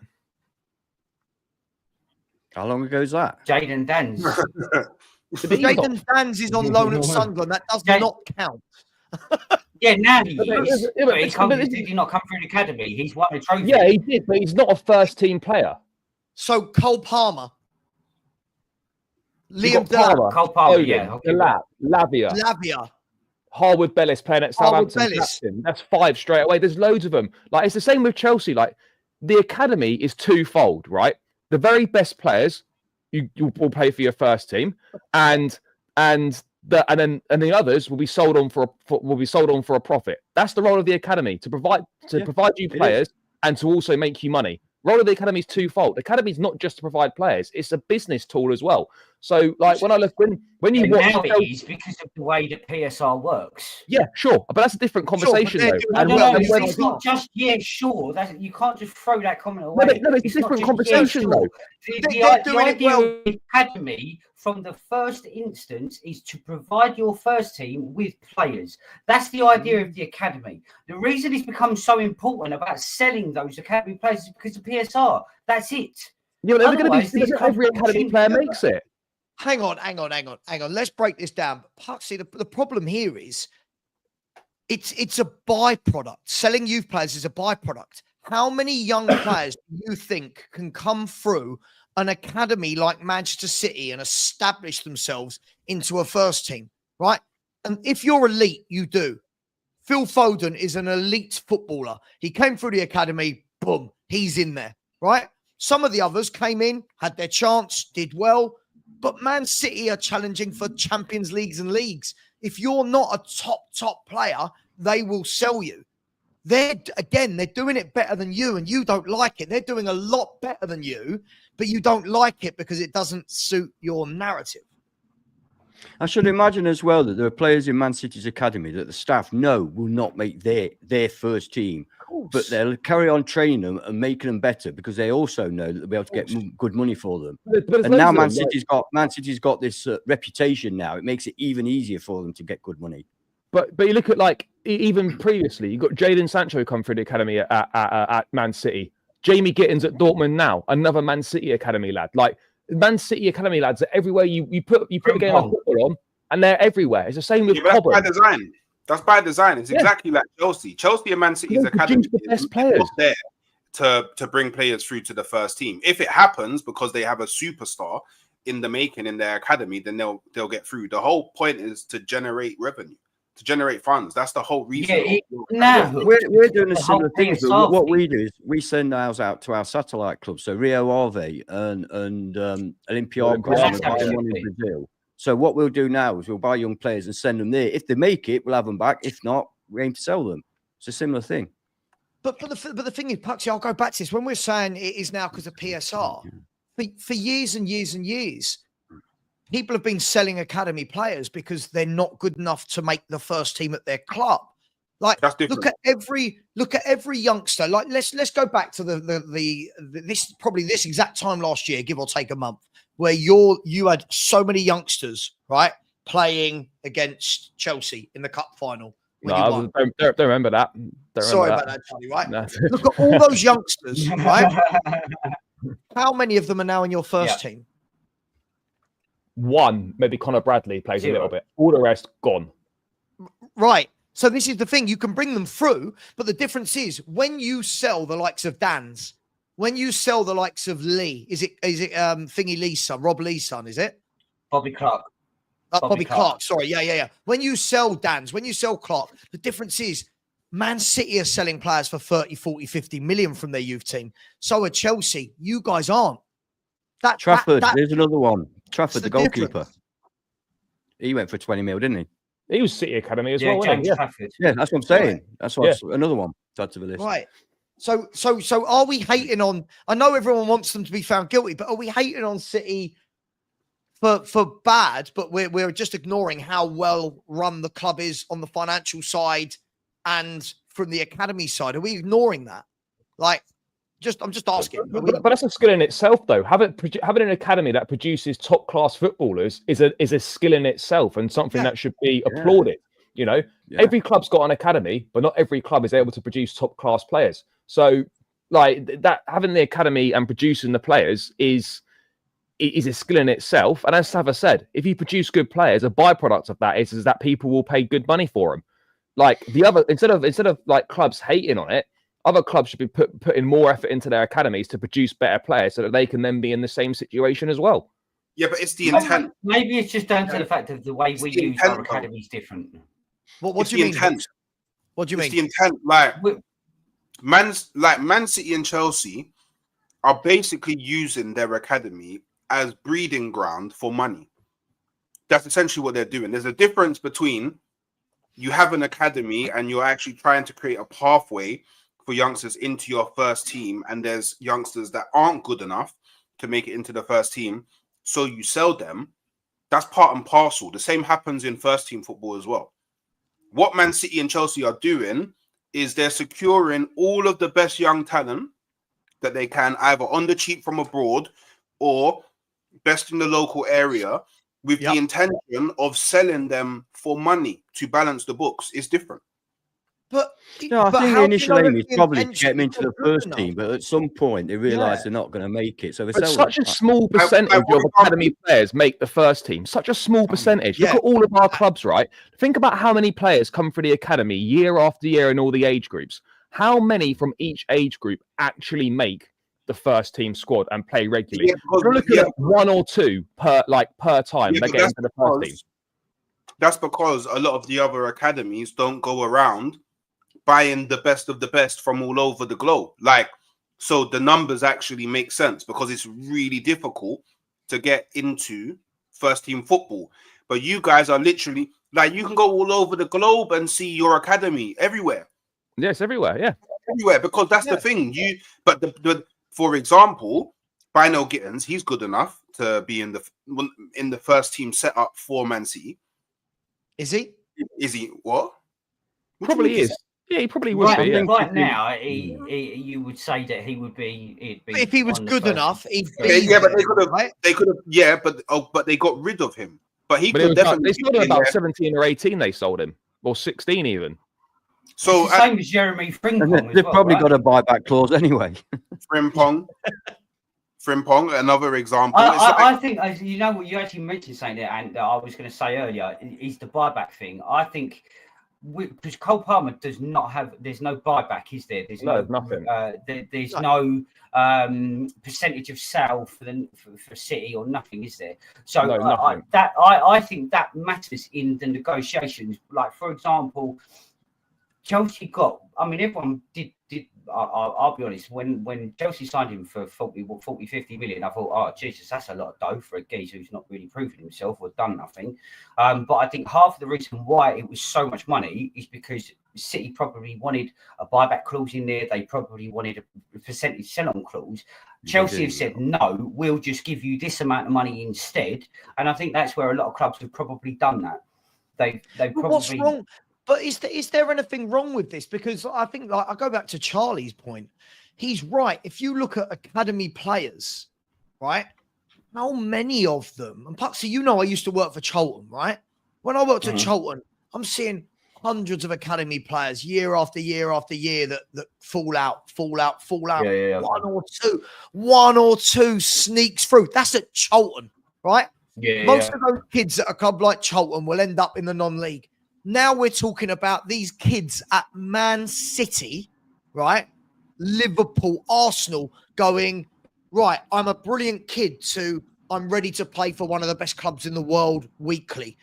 How long ago is that? Jaden Dans. Jaden Dans is on loan at Sunderland. That does not count. Yeah, now he is. But Did he not come through the academy? He's won a trophy. Yeah, he did, but he's not a first-team player. So Cole Palmer, You Liam got Delap, Cole Palmer, Foden, yeah. Delap, Lavia, Lavia. Harwood Bellis playing at Harwood Southampton. Bellis. Captain. That's 5 straight away. There's loads of them. Like, it's the same with Chelsea. Like, the academy is twofold, right? The very best players you will pay for your first team, and the others will be sold on for a profit. That's the role of the academy, to provide you players and to also make you money. Role of the academy is twofold. The academy is not just to provide players; it's a business tool as well. So, like when I look when you watch, now it is because of the way that PSR works. Yeah, sure, but that's a different conversation, though. It's not just sure. You can't just throw that comment away. No, it's a different conversation, though. The idea of the academy, from the first instance, is to provide your first team with players. That's the idea of the academy. The reason it's become so important about selling those academy players is because of PSR. That's it. Yeah, but every academy player makes it. Hang on. Let's break this down. Puxty, the problem here is it's a byproduct. Selling youth players is a byproduct. How many young players do you think can come through an academy like Manchester City and establish themselves into a first team, right? And if you're elite, you do. Phil Foden is an elite footballer. He came through the academy, boom, he's in there, right? Some of the others came in, had their chance, did well, but Man City are challenging for Champions Leagues and leagues. If you're not a top player, they will sell you. They're doing it better than you, and you don't like it. They're doing a lot better than you, but you don't like it because it doesn't suit your narrative. I should imagine as well that there are players in Man City's academy that the staff know will not make their first team, but they'll carry on training them and making them better because they also know that they'll be able to get good money for them. And now Man City's got this reputation now. It makes it even easier for them to get good money. But you look at even previously, you got Jadon Sancho come through the academy at Man City. Jamie Gittins at Dortmund now, another Man City academy lad. Like Man City academy lads are everywhere. You put a game of football on, and they're everywhere. It's the same with that's by design. That's by design. It's exactly like Chelsea. Chelsea and Man City's academy the best players there to bring players through to the first team. If it happens because they have a superstar in the making in their academy, then they'll get through. The whole point is to generate revenue, to generate funds. That's the whole reason. We're doing a similar thing. What we do is we send ours out to our satellite clubs. So Rio Ave and Olympiacos in Brazil. So what we'll do now is we'll buy young players and send them there. If they make it, we'll have them back. If not, we aim to sell them. It's a similar thing. But the thing is, Puxty, I'll go back to this. When we're saying it is now because of PSR, for years and years and years, people have been selling academy players because they're not good enough to make the first team at their club. Like, look at every youngster. Like, let's go back to this exact time last year, give or take a month, where you had so many youngsters, right, playing against Chelsea in the cup final. No, don't remember that. Sorry about that, Charlie, right? No. Look at all those youngsters, right? How many of them are now in your first team? One, maybe Connor Bradley plays a little bit. All the rest, gone. Right. So this is the thing. You can bring them through, but the difference is when you sell the likes of Dan's, when you sell the likes of Lee, is it Thingy Lee's son, Rob Lee's son, is it? Bobby Clark. Bobby Clark. Sorry. Yeah. When you sell Dan's, when you sell Clark, the difference is Man City are selling players for 30, 40, 50 million from their youth team. So are Chelsea. You guys aren't. Trafford, there's another one. Trafford, the goalkeeper. Difference. He went for 20 mil, didn't he? He was City Academy as well, wasn't he? Yeah, that's what I'm saying. Right. That's what another one to add to the list. Right. So are we hating on? I know everyone wants them to be found guilty, but are we hating on City for bad? But we're just ignoring how well run the club is on the financial side and from the academy side. Are we ignoring that? Like, I'm just asking. But that's a skill in itself, though. Having an academy that produces top class footballers is a skill in itself and something that should be applauded. You know, every club's got an academy, but not every club is able to produce top class players. So, like that, having the academy and producing the players is is a skill in itself. And as Savva said, if you produce good players, a byproduct of that is that people will pay good money for them. Like the other, instead of like clubs hating on it, other clubs should be putting more effort into their academies to produce better players so that they can then be in the same situation as well. Yeah, but it's the intent. Maybe it's just down to the fact of the way we use our academies different. What do you mean? Intent. What do you mean? The intent, Man City and Chelsea are basically using their academy as breeding ground for money. That's essentially what they're doing. There's a difference between you have an academy and you're actually trying to create a pathway for youngsters into your first team, and there's youngsters that aren't good enough to make it into the first team, so you sell them. That's part and parcel. The same happens in first team football as well. What Man City and Chelsea are doing is they're securing all of the best young talent that they can, either on the cheap from abroad or best in the local area, with the intention of selling them for money to balance the books. It's different. But I think the initial aim is probably to get them into the first team, but at some point they realise they're not going to make it. So but such a small percentage of academy players make the first team. Such a small percentage. Look at all of our clubs, right? Think about how many players come through the academy year after year in all the age groups. How many from each age group actually make the first team squad and play regularly? You're looking at 1 or 2 per time. They get into the first team. That's because a lot of the other academies don't go around buying the best of the best from all over the globe. So the numbers actually make sense because it's really difficult to get into first team football. But you guys are literally you can go all over the globe and see your academy everywhere. Yes, everywhere. Yeah, everywhere, because that's the thing. For example, Bino Gittins, he's good enough to be in the first team setup for Man City. Is he? Is he what? Probably is. Yeah, he probably would be. Yeah. Right now, you would say that he would be. If he was good enough, he'd be. Yeah, but they could have. Yeah, but they got rid of him. But he could definitely. They sold him about 17 or 18. They sold him, or 16 even. So it's the same as Jeremy Frimpong. They've probably got a buyback clause anyway. Frimpong, another example. I think you know what you actually mentioned saying there, and I was going to say earlier is the buyback thing. I think. Because Cole Palmer does not have, there's no buyback, is there? There's nothing. There's no percentage of sale for City or nothing, is there? So I think that matters in the negotiations. Like for example, Chelsea got. I mean, everyone did. I'll be honest. When Chelsea signed him for 40, 50 million, I thought, oh Jesus, that's a lot of dough for a geezer who's not really proven himself or done nothing. But I think half of the reason why it was so much money is because City probably wanted a buyback clause in there. They probably wanted a percentage sell-on clause. Chelsea have said no, we'll just give you this amount of money instead. And I think that's where a lot of clubs have probably done that. They probably. What's wrong? But is there anything wrong with this? Because I think I go back to Charlie's point. He's right. If you look at academy players, right, how many of them, and Puxty, I used to work for Cholton, right? When I worked at Cholton, I'm seeing hundreds of academy players year after year after year that fall out. Yeah. One or two sneaks through. That's at Cholton, right? Yeah. Most of those kids at a club like Cholton will end up in the non-league. Now we're talking about these kids at Man City, right? Liverpool, Arsenal going, right, I'm a brilliant kid I'm ready to play for one of the best clubs in the world weekly.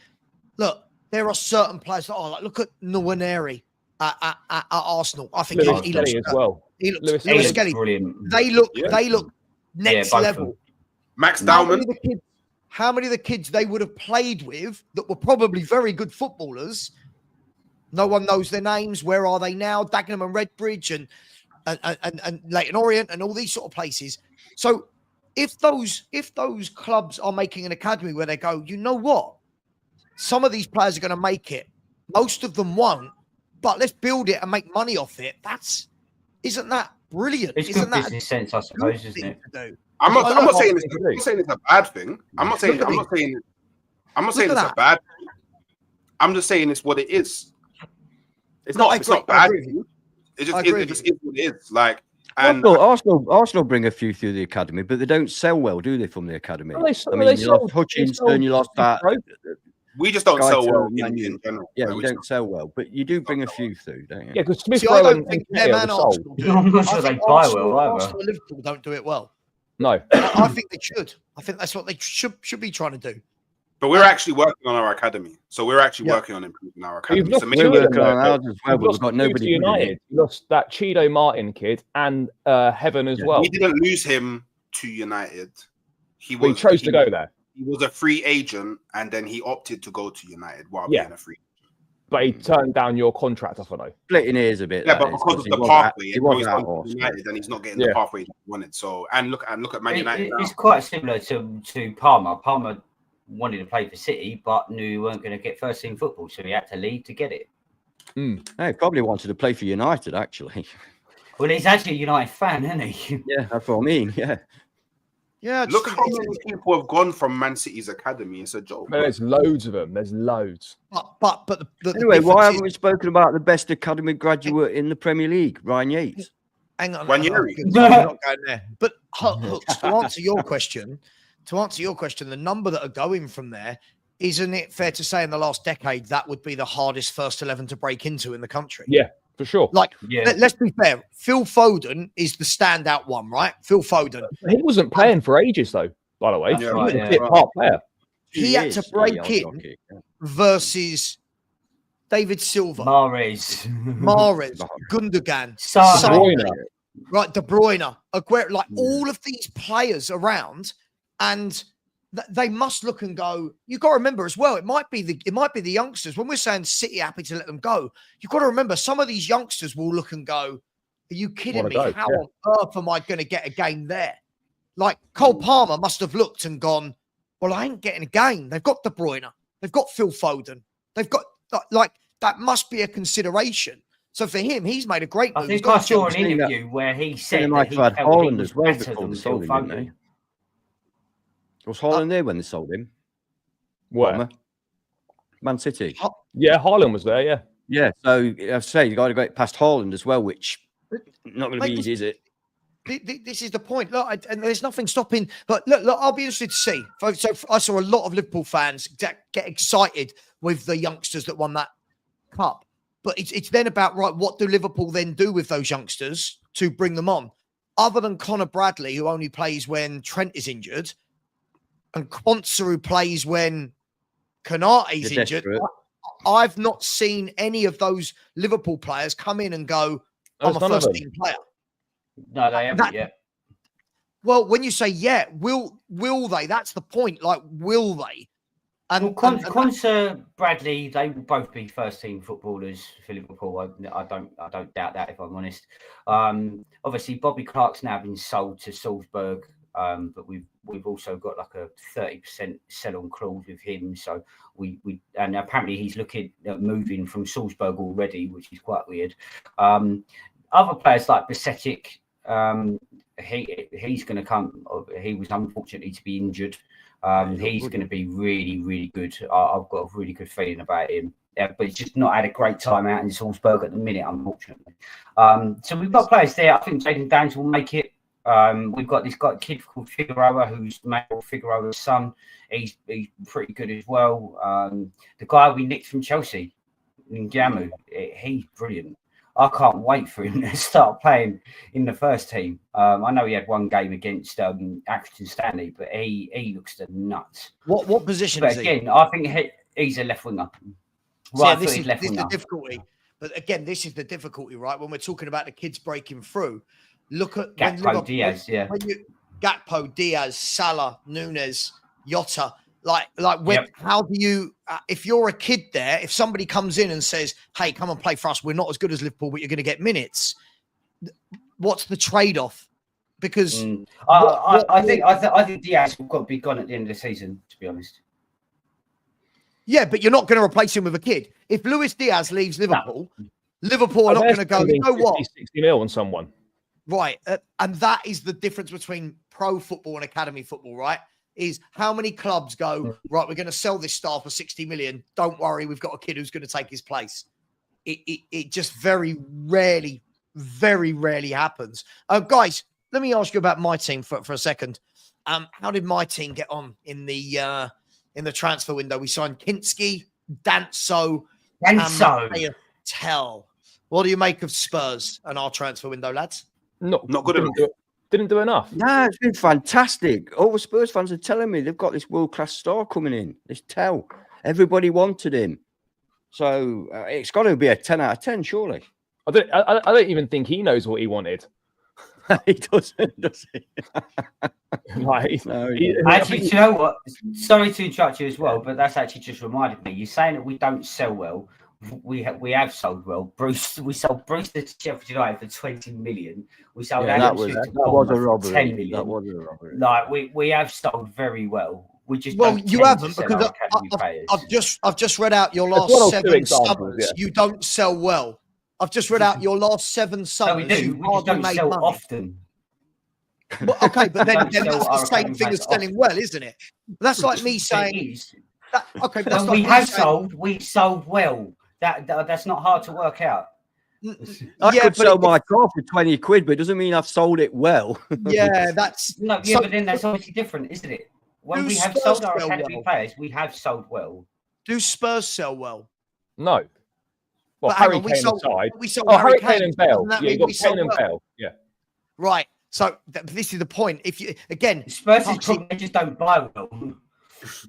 Look, there are certain players that are like, look at Nwaneri at Arsenal. I think he looks as well. Lewis Skelly. Brilliant. They look next level. Max Dowman. How many of the kids they would have played with that were probably very good footballers? No one knows their names. Where are they now? Dagenham and Redbridge and Leyton Orient and all these sort of places. So if those clubs are making an academy where they go, you know what? Some of these players are going to make it. Most of them won't. But let's build it and make money off it. Isn't that brilliant? It's good business sense, I suppose, isn't it? I'm not saying it's a bad thing. I'm not saying it's a bad thing. I'm just saying it's what it is. It's not bad. It just is what it is. Like And Arsenal bring a few through the academy, but they don't sell well, do they? From the academy, Well, I mean, you lost Hutchinson, you lost that. we just don't sell well Man in general. Yeah, Like, you we don't just sell well, but you do bring a few through, don't you? Yeah, because Smith See, I Rowe don't think and them Ketia and were sold. Arsenal do. I'm not I sure they think buy Arsenal, well either. Arsenal and Liverpool don't do it well. No. I think they should. I think that's what they should be trying to do. But we're actually working on our academy. So we're actually Yeah. working on improving our academy. lost So We're maybe working on ours as well, You've but we've lost got two nobody to good in United. it. You lost that Cheeto Martin kid and Heaven as well. we didn't lose him to United. He But he chose to go there. He was a free agent, and then he opted to go to United while Yeah. being a free. But he turned down your contract offer, though. Splitting ears a bit. Yeah, that but is, because of he the was pathway, he was he's at gone to Arsenal. United, and he's not getting Yeah. the pathway he wanted. So and look at Man United now. It's quite similar to Palmer. Palmer wanted to play for City, but knew he weren't going to get first team football, so he had to leave to get it. He probably wanted to play for United, actually. Well, he's actually a United fan, isn't he? Yeah, that's what I mean. Yeah. Yeah, I just Look think how it's- many people have gone from Man City's academy. It's a joke. There's loads of them. There's loads. but the Anyway, difference why is- haven't we spoken about the best academy graduate in the Premier League, Ryan Yates? Hang on, Ranieri. we're not going there. But Hooks, to answer your question, the number that are going from there, isn't it fair to say in the last decade that would be the hardest first 11 to break into in the country? Yeah, for sure. Like, Yeah. let's be fair. Phil Foden is the standout one, right? Phil Foden. He wasn't playing for ages, though, by the way. That's He right, was a yeah. fit part player. He had to break old in jockey, yeah. versus David Silva, Mahrez. Mahrez, Gundogan, Salah. Salah, De Bruyne. right, De Bruyne, Aguero, like all of these players around, and they must look and go. You got to remember as well. It might be the youngsters. When we're saying City happy to let them go, you've got to remember some of these youngsters will look and go, "Are you kidding Wanna me? go, How yeah. on earth am I going to get a game there?" Like Cole Palmer must have looked and gone, "Well, I ain't getting a game. They've got De Bruyne, they've got Phil Foden, they've got like that must be a consideration." So for him, he's made a great move. I He's think got I saw an Chelsea. interview where he said They that might he have had felt he Haaland was as well better before than they Phil sold him, didn't Foden. they? Was Haaland there when they sold him? Where? Palmer? Man City. Yeah, Haaland was there, yeah. Yeah, so I say you got to go past Haaland as well, which not going to be Like, easy, is it? This is the point. Look, and there's nothing stopping. But look, I'll be interested to see. So I saw a lot of Liverpool fans get excited with the youngsters that won that cup. But it's then about, right, what do Liverpool then do with those youngsters to bring them on? Other than Connor Bradley, who only plays when Trent is injured, and Quansah, who plays when Konate's They're injured, desperate. I've not seen any of those Liverpool players come in and go, I'm There's a none of first them. team player. No, they haven't That- yet. Well, when you say will they? That's the point. Like, will they? Well, Quansah, Bradley, they will both be first team footballers for Liverpool. I don't doubt that, if I'm honest. Obviously, Bobby Clark's now been sold to Salzburg, but we've also got like a 30% sell-on clause with him. So we and apparently he's looking at moving from Salzburg already, which is quite weird. Other players like Basetic, he's going to come. He was unfortunately to be injured. He's going to be really, really good. I've got a really good feeling about him. Yeah, but he's just not had a great time out in Salzburg at the minute, unfortunately. So we've got players there. I think Jayden Downs will make it. We've got this kid called Figueroa, who's Manuel Figueroa's son. He's pretty good as well. The guy we nicked from Chelsea, Njamu, he's brilliant. I can't wait for him to start playing in the first team. I know he had one game against Accrington Stanley, but he looks the nuts. What position But is he? again, I think he's a left winger. Right, Right, this is left the winger. difficulty. But again, this is the difficulty, right? When we're talking about the kids breaking through, look at Gakpo, Diaz, yeah. When Gakpo, Diaz, Salah, Nunes, Jota. Like when? Yep. How do you? If you're a kid there, if somebody comes in and says, "Hey, come and play for us. We're not as good as Liverpool, but you're going to get minutes." What's the trade-off? Because I think Diaz will be gone at the end of the season. To be honest. yeah, but you're not going to replace him with a kid. If Luis Diaz leaves Liverpool, Liverpool are not going to go. You know what? 60 mil on someone. Right. And that is the difference between pro football and academy football, right? Is how many clubs go, right, we're going to sell this star for 60 million. Don't worry, we've got a kid who's going to take his place. It just very rarely very rarely happens. Guys, let me ask you about my team for a second. How did my team get on in the transfer window? We signed Kinski, Danso, Tell. What do you make of Spurs and our transfer window, lads? Not good enough. Didn't do enough. No, it's been fantastic. All the Spurs fans are telling me they've got this world-class star coming in. This Tell. Everybody wanted him. So it's got to be a 10 out of 10, surely. I don't even think he knows what he wanted. He doesn't, does he? Actually, do you know what? Sorry to interrupt you as well, but that's actually just reminded me. You're saying that we don't sell well. We have sold well. We sold Bruce to Sheffield United for 20 million. We sold that was a robbery. 10 million. That was a robbery. Like we have sold very well. We just you haven't, because I've just read out your last 7 summers. Yeah. You don't sell well. I've just read out your last 7 summers. No, we do. We just don't sell often. Well, okay, but then that's the same thing as selling well, isn't it? That's like me saying. Okay, but when we have sold, we sold well. That's not hard to work out. I could sell my car for 20 quid, but it doesn't mean I've sold it well. Yeah, that's but then that's obviously different, isn't it? When we have sold our academy players, we have sold well. Do Spurs sell well? No. Well, but Harry Kane aside. We sold Harry Kane and Bale. Yeah, you got Kane and Bale. Yeah. Right. So this is the point. If you Spurs just don't buy well.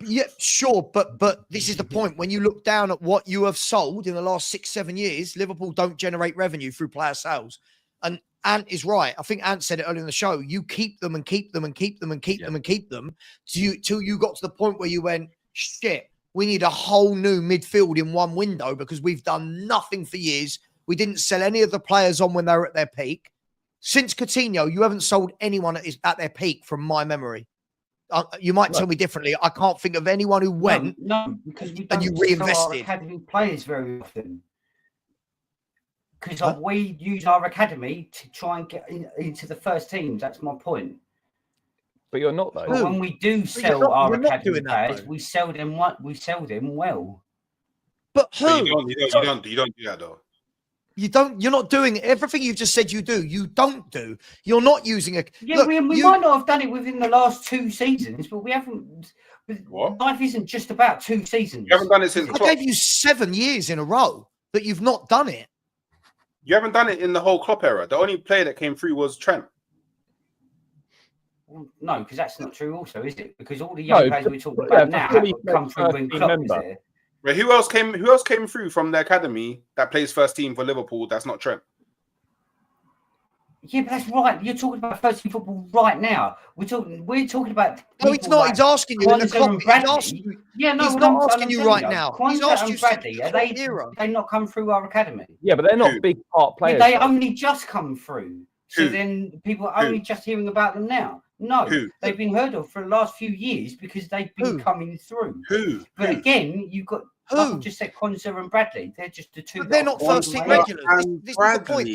Yeah, sure, but this is the point. When you look down at what you have sold in the last 6-7 years, Liverpool don't generate revenue through player sales. And Ant is right. I think Ant said it earlier in the show. You keep them and keep them and keep them and keep them and keep them till you got to the point where you went, shit, we need a whole new midfield in one window because we've done nothing for years. We didn't sell any of the players on when they were at their peak. Since Coutinho, you haven't sold anyone at their peak from my memory. You might tell me differently. I can't think of anyone who went. No, because we don't and you reinvested. Sell our academy players very often. Because we use our academy to try and get into the first teams. That's my point. But you're not though. But when we do sell our academy players, we sell them well. But who? You don't do that though. You're not doing everything you've just said you do. You don't do. You're not using a. Yeah, we might not have done it within the last 2 seasons, but we haven't. What? Life isn't just about 2 seasons. You haven't done it since. I gave you 7 years in a row that you've not done it. You haven't done it in the whole Klopp era. The only player that came through was Trent. Well, no, because that's not true. Also, is it? Because all the young players we're talking about now come through when Klopp was there. Right, who else came through from the academy that plays first team for Liverpool? That's not Trent. Yeah, but that's right. You're talking about first team football right now. We're talking about. No, it's not. He's asking you. He's asking not asking you right now. He's asked you. Bradley, they not come through our academy? Yeah, but they're not big part players. They only just come through. So then people are only just hearing about them now. No, they've been heard of for the last few years because they've been coming through. But again, you've got, like I just said, Konza and Bradley. They're just the two. But they're not first team regulars. This is the point.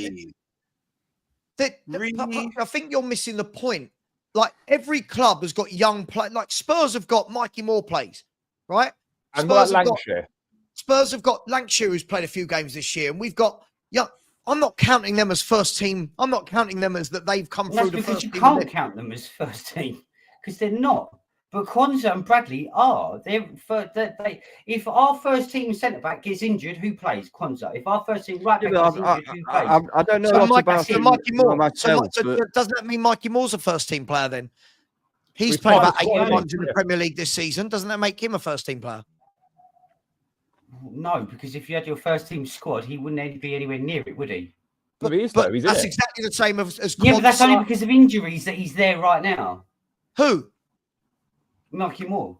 Really? I think you're missing the point. Like every club has got young players. Like Spurs have got Mikey Moore plays, right? And Lancashire. Spurs have got Lancashire who's played a few games this year, and we've got I'm not counting them as first team. I'm not counting them as that they've come through the first team. You can't count them as first team because they're not. But Konza and Bradley are. If our first team centre back gets injured, who plays? Konza. If our first team right back gets injured, who plays? I don't know so Mikey Moore. Myself, doesn't that mean Mikey Moore's a first team player then? He's played about 8 games in the Premier League this season. Doesn't that make him a first team player? No, because if you had your first team squad, he wouldn't be anywhere near it, would he? But that's exactly the same as yeah, but that's only because of injuries that he's there right now. Who? Mikey Moore.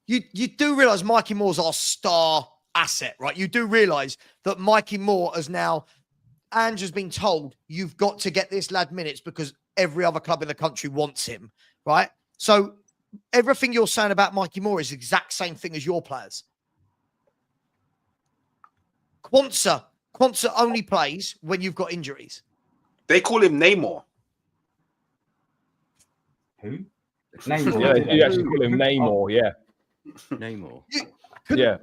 You do realise Mikey Moore's our star asset, right? You do realise that Mikey Moore has now, Andrew's been told, you've got to get this lad minutes because every other club in the country wants him, right? So everything you're saying about Mikey Moore is the exact same thing as your players. Quansah only plays when you've got injuries. They call him Namor. Who? Namor. Yeah, you actually call him Namor, yeah. Namor. Yeah.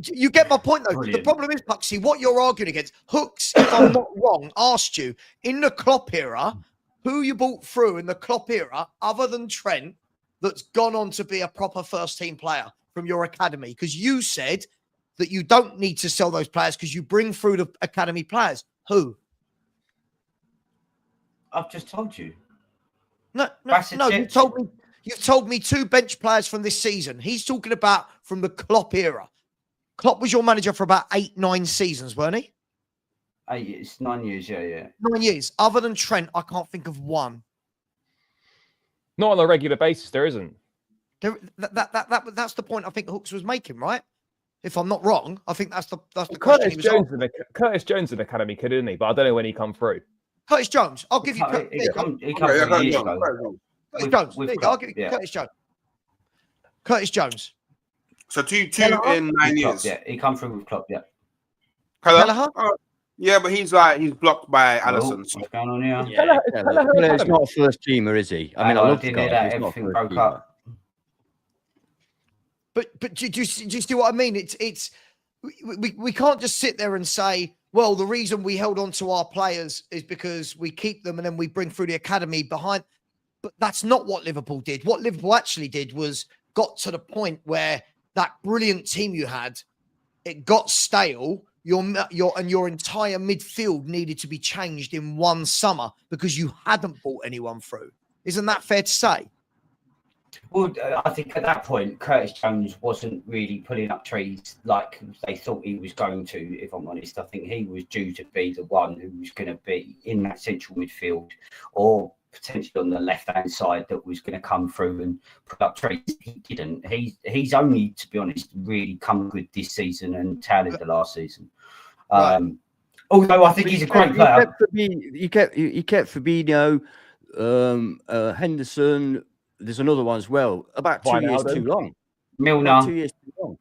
You get my point, though. Brilliant. The problem is, Puxty, what you're arguing against. Hooks, if I'm not wrong, asked you, in the Klopp era, who you brought through in the Klopp era, other than Trent, that's gone on to be a proper first-team player from your academy? Because you said that you don't need to sell those players because you bring through the academy players. Who? I've just told you. No, Bassett. You've told me 2 bench players from this season. He's talking about from the Klopp era. Klopp was your manager for about 8-9 seasons, weren't he? 8 years, 9 years, yeah. 9 years. Other than Trent, I can't think of one. Not on a regular basis, there isn't. That's the point I think Hooks was making, right? If I'm not wrong, I think that's the question Curtis he was Jones, asking. Curtis Jones in academy could, didn't he? But I don't know when he come through. Curtis Jones. I'll give you. He come 3 years ago. Curtis Jones. with There you go. I'll Klopp, give you yeah. Curtis Jones. Curtis Jones. So two Kelleher? in 9 years. Yeah, he come through with Klopp, yeah. Kelleher? Oh, yeah, but he's blocked by Allison. So. What's going on here? He's not a first teamer, is he? I mean, I love the didn't guy. hear that. He's not a Everything first broke teamer. up. But do you see what I mean? It's we can't just sit there and say, well, the reason we held on to our players is because we keep them and then we bring through the academy behind. But that's not what Liverpool did. What Liverpool actually did was got to the point where that brilliant team you had, it got stale. Your entire midfield needed to be changed in one summer because you hadn't brought anyone through. Isn't that fair to say? Well, I think at that point, Curtis Jones wasn't really pulling up trees like they thought he was going to, if I'm honest. I think he was due to be the one who was going to be in that central midfield or potentially on the left-hand side that was going to come through and put up trees. He didn't. He's only, to be honest, really come good this season and tailed the last season. Although I think he's a great player. He kept Fabinho, Henderson. There's another one as well. About 2 years too long. Milner. About 2 years too long.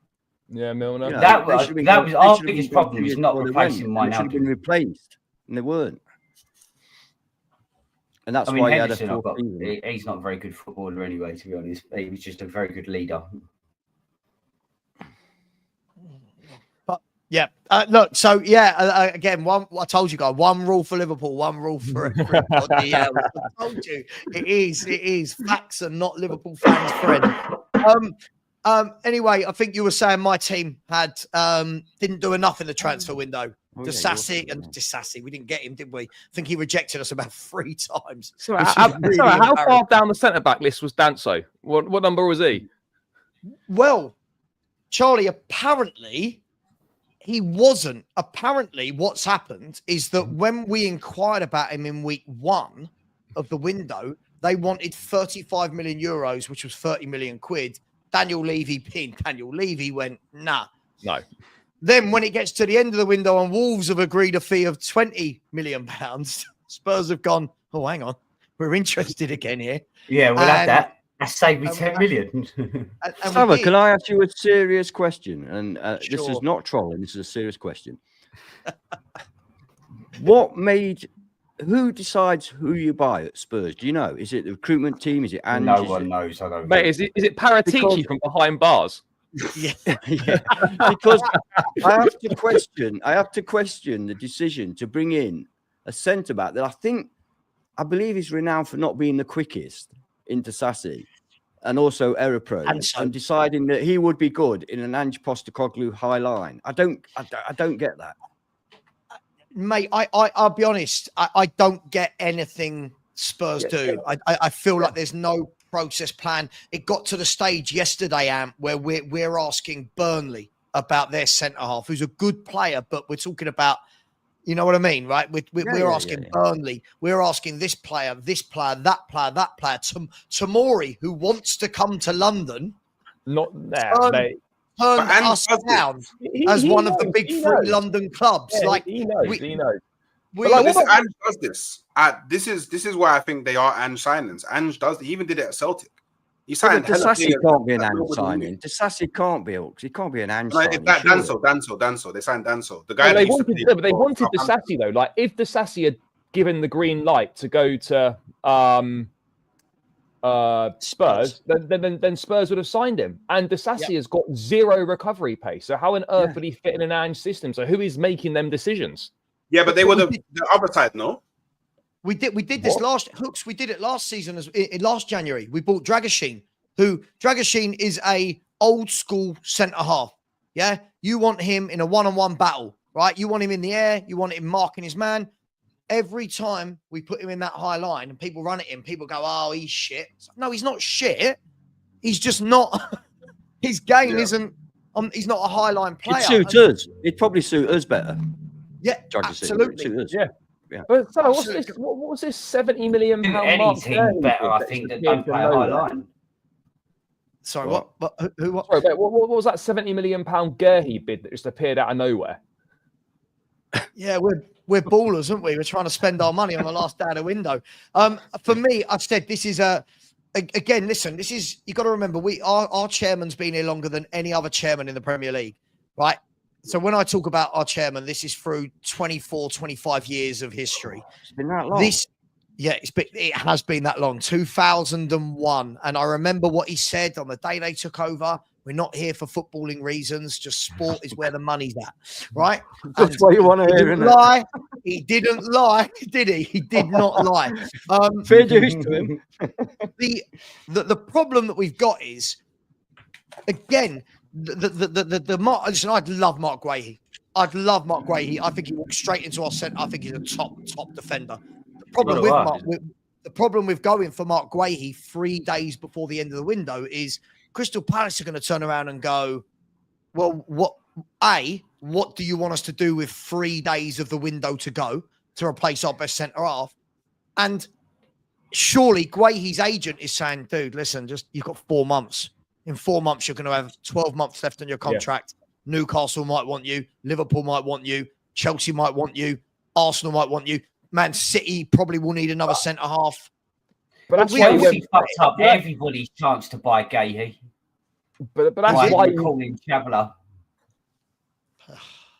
Yeah, Milner. Yeah, That was our biggest problem. Is not replacing They should have been Wijnaldum. replaced, and they weren't. And that's I mean, why he had a Henderson, fourth season. he's not a very good footballer anyway, to be honest. He was just a very good leader. Yeah. Look, so yeah, again, I told you guys, one rule for Liverpool, one rule for everybody else. I told you, it is. Facts are not Liverpool fans' friend. Anyway, I think you were saying my team had didn't do enough in the transfer window. Disassi, we didn't get him, did we? I think he rejected us about 3 times. How far down the centre back list was Danso? What number was he? Well, Charlie, apparently he wasn't. Apparently, what's happened is that when we inquired about him in week 1 of the window, they wanted 35 million euros, which was 30 million quid. Daniel Levy went, nah. No. Then when it gets to the end of the window and Wolves have agreed a fee of 20 million pounds, Spurs have gone, oh, hang on, we're interested again here. Yeah, we'll have that. That saved me 10 million. Savva, can I ask you a serious question? And Sure. This is not trolling. This is a serious question. Who decides who you buy at Spurs? Do you know? Is it the recruitment team? Is it Ange? No one knows. I don't. Mate, is it Paratici from behind bars? Yeah. Yeah. Because I have to question the decision to bring in a centre back that I believe is renowned for not being the quickest into Sassi and also error prone, and deciding that he would be good in an Ange Postecoglou high line. I don't get that. Mate, I'll be honest. I don't get anything Spurs do. I feel like there's no process plan. It got to the stage yesterday, Ant, where we're asking Burnley about their centre half, who's a good player, but we're talking about, you know what I mean, right? We're asking Burnley. We're asking this player, that player. Tomori, who wants to come to London, Not there, mate. turned us down as one of the big 3 London clubs. Yeah, like he knows. Ange does this. This is why I think they are Ange signings. Ange does. He even did it at Celtic. He signed. Disassi can't be an Ange signing. Disassi can't be. He can't be an Ange signing. Danso. They signed Danso. The guy. They wanted Disassi though. Like if Disassi had given the green light to go to Spurs, then Spurs would have signed him. And Disasi has got zero recovery pay. So how on earth would he fit in an Ange system? So who is making them decisions? Yeah, but they were the other side, no? We did this last Hooks. We did it last season, last January. We bought Dragashin, who Dragashin is a old school centre half. Yeah, you want him in a one-on-one battle, right? You want him in the air. You want him marking his man. Every time we put him in that high line and people run at him, people go, "Oh, he's shit." No, he's not shit. He's just not. His game isn't. He's not a high line player. It'd suit us. It'd probably suit us better. Yeah, absolutely. Yeah. But so what was this 70 million pound any mark? team better, I think, that don't play a high line. Sorry, what? Who? What? Sorry, what was that 70 million pound Gerhi bid that just appeared out of nowhere? Yeah, we're ballers, aren't we? We're trying to spend our money on the last day of the window. For me, I've said this is again, listen, this is, you got to remember, our chairman's been here longer than any other chairman in the Premier League, right? So when I talk about our chairman, this is through 24, 25 years of history. It's been that long. It has been that long, 2001. And I remember what he said on the day they took over. We're not here for footballing reasons. Just sport is where the money's at, right? That's what you want to hear, isn't it? He didn't lie, did he? He did not lie. Fair dues to him. The problem that we've got is, again, listen, I'd love Mark Guehi. I'd love Mark Guehi. I think he walks straight into our centre. I think he's a top defender. The problem with going for Mark Guehi 3 days before the end of the window is Crystal Palace are going to turn around and go, well, what do you want us to do with 3 days of the window to go to replace our best centre half? And surely Guehi's agent is saying, dude, listen, you've got 4 months. In 4 months, you're going to have 12 months left on your contract. Yeah. Newcastle might want you. Liverpool might want you. Chelsea might want you. Arsenal might want you. Man City probably will need another centre half. But that's why he fucked up everybody's chance to buy Guehi. But that's why you call him Traveller.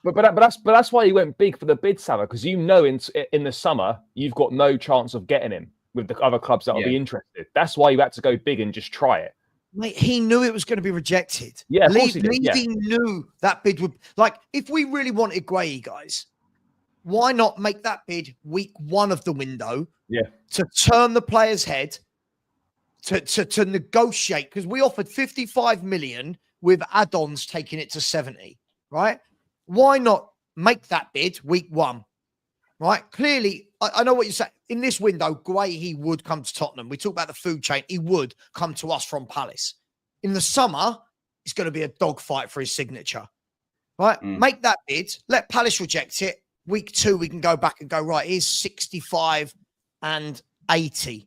But that's why he went big for the bid, Savva, because you know in the summer you've got no chance of getting him with the other clubs that will be interested. That's why you had to go big and just try it. Mate, he knew it was going to be rejected. Yeah, of course he did. Levy knew that bid would, like, if we really wanted Guehi, guys, why not make that bid week 1 of the window? Yeah. To turn the player's head, to negotiate, because we offered 55 million with add-ons taking it to 70, right? Why not make that bid week 1, right? Clearly, I know what you're saying. In this window, Guehi would come to Tottenham. We talk about the food chain. He would come to us from Palace. In the summer, it's going to be a dogfight for his signature, right? Make that bid. Let Palace reject it. Week 2, we can go back and go, right, here's 65 and 80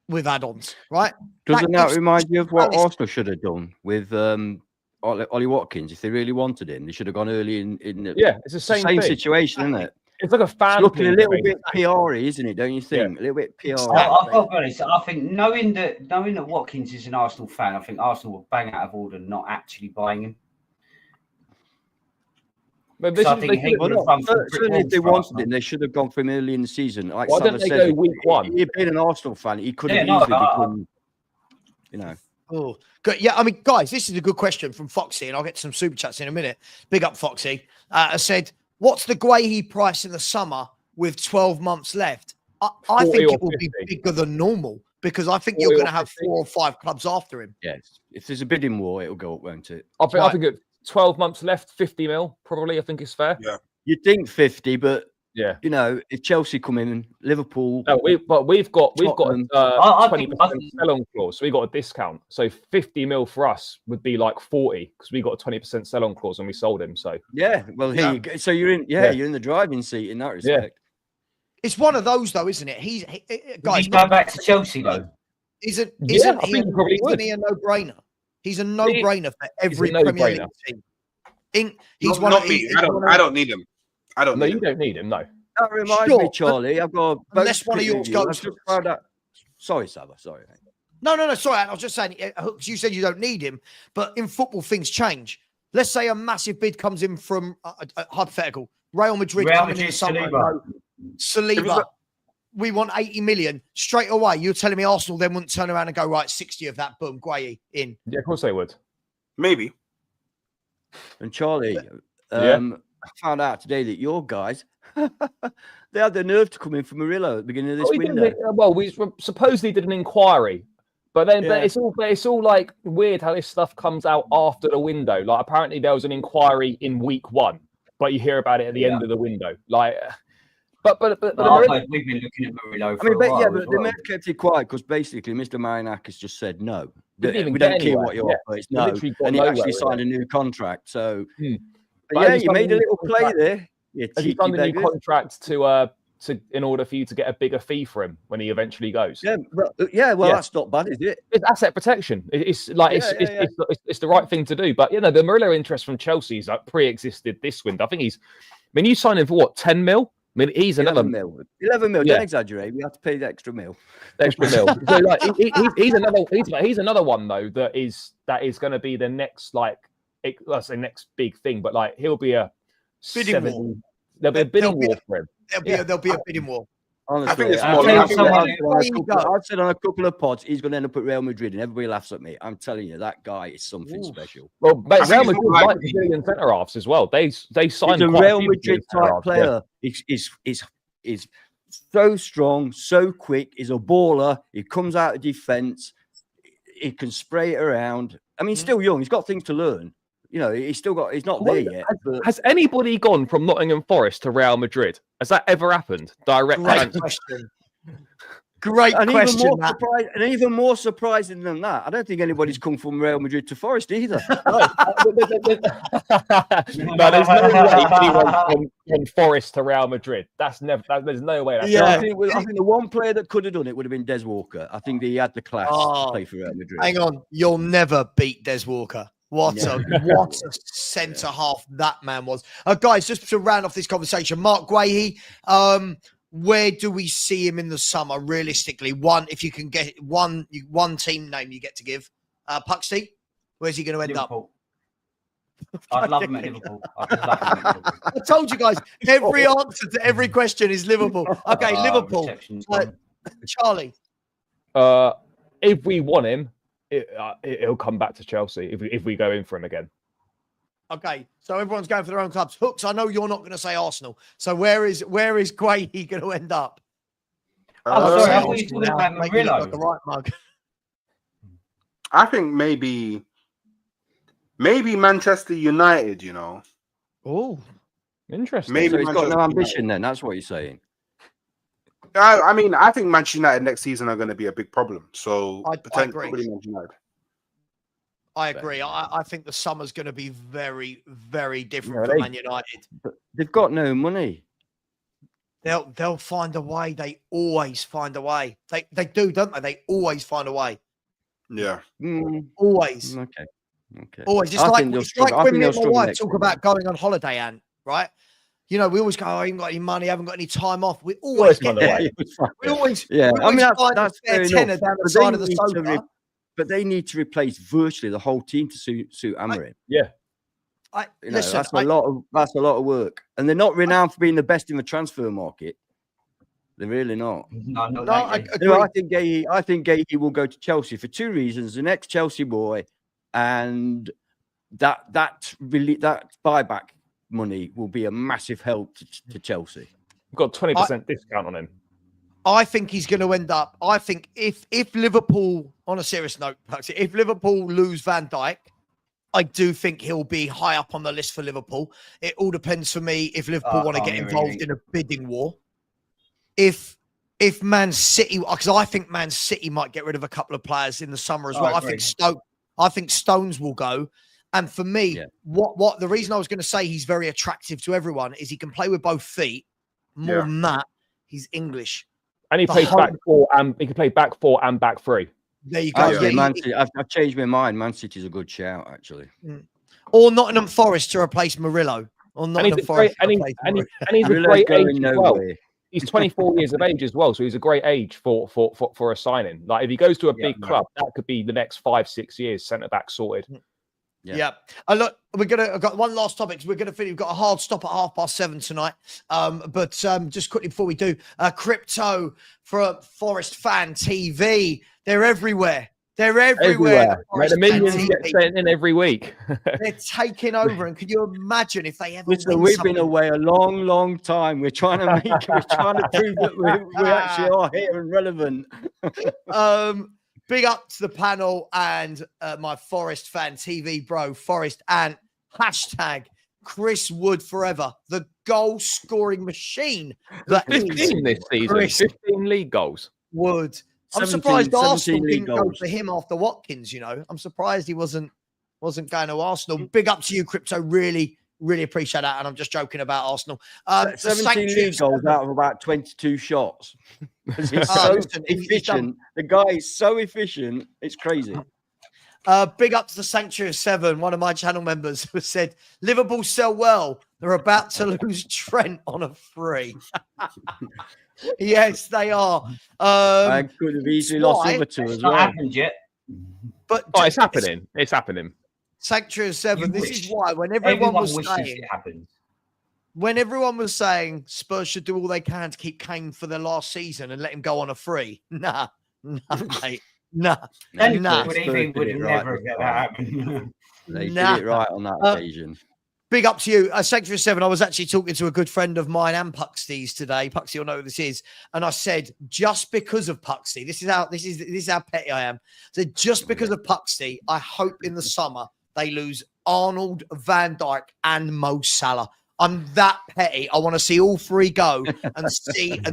with add-ons, right? Doesn't that remind you of what Arsenal should have done with Ollie Watkins? If they really wanted him, they should have gone early in the it's the same situation, isn't it? It's like a fan. It's looking a little bit PR-y, isn't it? Don't you think? A little bit PR. I've got to be honest. I think knowing that Watkins is an Arsenal fan, I think Arsenal will bang out of order not actually buying him. But certainly if they wanted him, they should have gone for him early in the season. Like why didn't they go week 1? He'd been an Arsenal fan. He could have easily become, you know. Oh, good. Yeah, I mean, guys, this is a good question from Foxy, and I'll get some super chats in a minute. Big up, Foxy. I said, what's the Guehi price in the summer with 12 months left? I think it will be bigger than normal because I think you're going to have 4 or 5 clubs after him. Yes. If there's a bidding war, it'll go up, won't it? I think it's 12 months left, 50 mil, probably. I think it's fair. Yeah. You'd think 50, but yeah, you know, if Chelsea come in, Liverpool. No, we've got 20% sell-on clause, so we got a discount. So 50 mil for us would be like 40 because we got a 20% sell-on clause when we sold him. So yeah, well, here you go. So you're in the driving seat in that respect. Yeah. It's one of those though, isn't it? Guys, he's going back to Chelsea though. Isn't he a no-brainer? He's a no-brainer for every Premier League team. He's one not me. I don't need him. I don't. No, you don't need him. No. That reminds me, Charlie. I've got unless one of yours goes. Sorry, Savva. Sorry. No. Sorry, I was just saying. You said you don't need him, but in football things change. Let's say a massive bid comes in from hypothetical Real Madrid coming in summer. Saliba. we want 80 million straight away. You're telling me Arsenal then wouldn't turn around and go, right, 60 of that, boom, Gueye in. Yeah, of course they would. Maybe. And Charlie, Yeah. I found out today that your guys, they had the nerve to come in for Murillo at the beginning of this window. Well, we supposedly did an inquiry, but then but it's all like weird how this stuff comes out after the window. Like apparently there was an inquiry in week 1, but you hear about it at the end of the window. Like, but we've been looking at Murillo for a while. But they may have kept it quiet because basically Mr. Marinakis just said no. We don't care what you offer. It's no, and he actually signed a new contract. So, but yeah, you made a little play there. Has he signed a new contract to in order for you to get a bigger fee for him when he eventually goes? Well, that's not bad, is it? It's asset protection. It's like it's the right thing to do. But the Murillo interest from Chelsea's like pre-existed this window. I think you sign him for what, 10 mil? I mean, he's another 11 mil. Don't exaggerate. We have to pay the extra mil. So like, he's another one though that is going to be the next let's say next big thing. But like he'll be a bidding war. There'll be a bidding war for him. There'll be a bidding war. Honestly, I think it's more I've said on a couple of pods he's going to end up at Real Madrid, and everybody laughs at me. I'm telling you, that guy is something special. Well, Real Madrid like Brazilian centre halves as well. They signed a Real Madrid type player. Is so strong, so quick. He's a baller. He comes out of defence. He can spray it around. I mean, he's still young. He's got things to learn. He's not there yet. Has anybody gone from Nottingham Forest to Real Madrid? Has that ever happened? Direct question. Great question. Even more surprising than that, I don't think anybody's come from Real Madrid to Forest either. No, there's no way anyone from Forest to Real Madrid. There's no way. I think the one player that could have done it would have been Des Walker. I think he had the class to play for Real Madrid. Hang on, you'll never beat Des Walker. What a centre half that man was. Guys, just to round off this conversation, Mark Guehi, where do we see him in the summer, realistically? If you can get one team name you get to give. Puxty, where's he going to end Liverpool. Up? I'd love him at Liverpool. I told you guys, every answer to every question is Liverpool. Okay, Liverpool. Charlie. If we want him, it'll come back to Chelsea if we go in for him again. Okay, so everyone's going for their own clubs. Hooks, I know you're not going to say Arsenal. So where is Guehi going to end up? Sorry, I thought you were talking about Murillo. The right mug. I think maybe Manchester United. Oh, interesting. Maybe so he's got no ambition. Then that's what you're saying. I mean, I think Manchester United next season are going to be a big problem. So I agree. Manchester United. I agree. I think the summer's going to be very, very different for Man United. They've got no money. They'll find a way. They always find a way. They do, don't they? They always find a way. Yeah. Always. Okay. Always. It's like when me and my wife talk about going on holiday, Ant, right? We always go, I haven't got any money, I haven't got any time off. We always get there. We always that's fair enough. Down the side of the sofa. But they need to replace virtually the whole team to suit Amorim. That's a lot of work, and they're not renowned for being the best in the transfer market. They're really not. I think Guehi will go to Chelsea for two reasons: an ex-Chelsea boy, and that buyback money will be a massive help to Chelsea. We've got 20% discount on him. I think he's going to end up. I think if Liverpool, on a serious note, if Liverpool lose Van Dijk, I do think he'll be high up on the list for Liverpool. It all depends for me if Liverpool want to get involved in a bidding war. If Man City, because I think Man City might get rid of a couple of players in the summer as well. I think Stones will go. And for me, what the reason I was going to say he's very attractive to everyone is he can play with both feet. More than that, he's English. And he plays back four, and he can play back four and back three. There you go. Actually, I've changed my mind. Man City's a good shout, actually. Or Nottingham Forest to replace Murillo. Or Nottingham Forest. And he's a great age as well. He's 24 years of age as well, so he's a great age for a signing. Like if he goes to a big club, that could be the next 5-6 years centre back sorted. Yeah. Look, I've got one last topic. We're gonna finish. We've got a hard stop at 7:30 tonight. But just quickly before we do, crypto for Forest Fan TV. They're everywhere. They're everywhere. Mate, the millions get sent in every week. They're taking over, and can you imagine if they ever? Listen, we've been away a long, long time. We're trying to we're trying to prove that we actually are here and relevant. Big up to the panel and my Forest Fan TV bro, Forest Ant. # Chris Wood forever, the goal scoring machine. That 15 this season, Chris 15 league goals. Wood. I'm 17 surprised Arsenal didn't go goals. for him after Watkins. I'm surprised he wasn't going to Arsenal. Big up to you, Crypto. Really, really appreciate that. And I'm just joking about Arsenal. 17 league goals out of about 22 shots. He's so efficient. The guy is so efficient. It's crazy. Big up to the Sanctuary of 7. One of my channel members who said, Liverpool sell well. They're about to lose Trent on a free. Yes, they are. I could have easily lost over two as well. Not happened yet. But it's happening. It's happening. Sanctuary of 7. This is why when Everyone was wishes saying, it happened. when everyone was saying Spurs should do all they can to keep Kane for the last season and let him go on a free. Nah, mate. Nah. Would never get that happen. They did it right on that occasion. Big up to you. Sanctuary of 7. I was actually talking to a good friend of mine and Puxty's today. Puxty, you'll know who this is. And I said, just because of Puxty, this is how petty I am. So just because of Puxty, I hope in the summer they lose Arnold, Van Dijk, and Mo Salah. I'm that petty. I want to see all three go and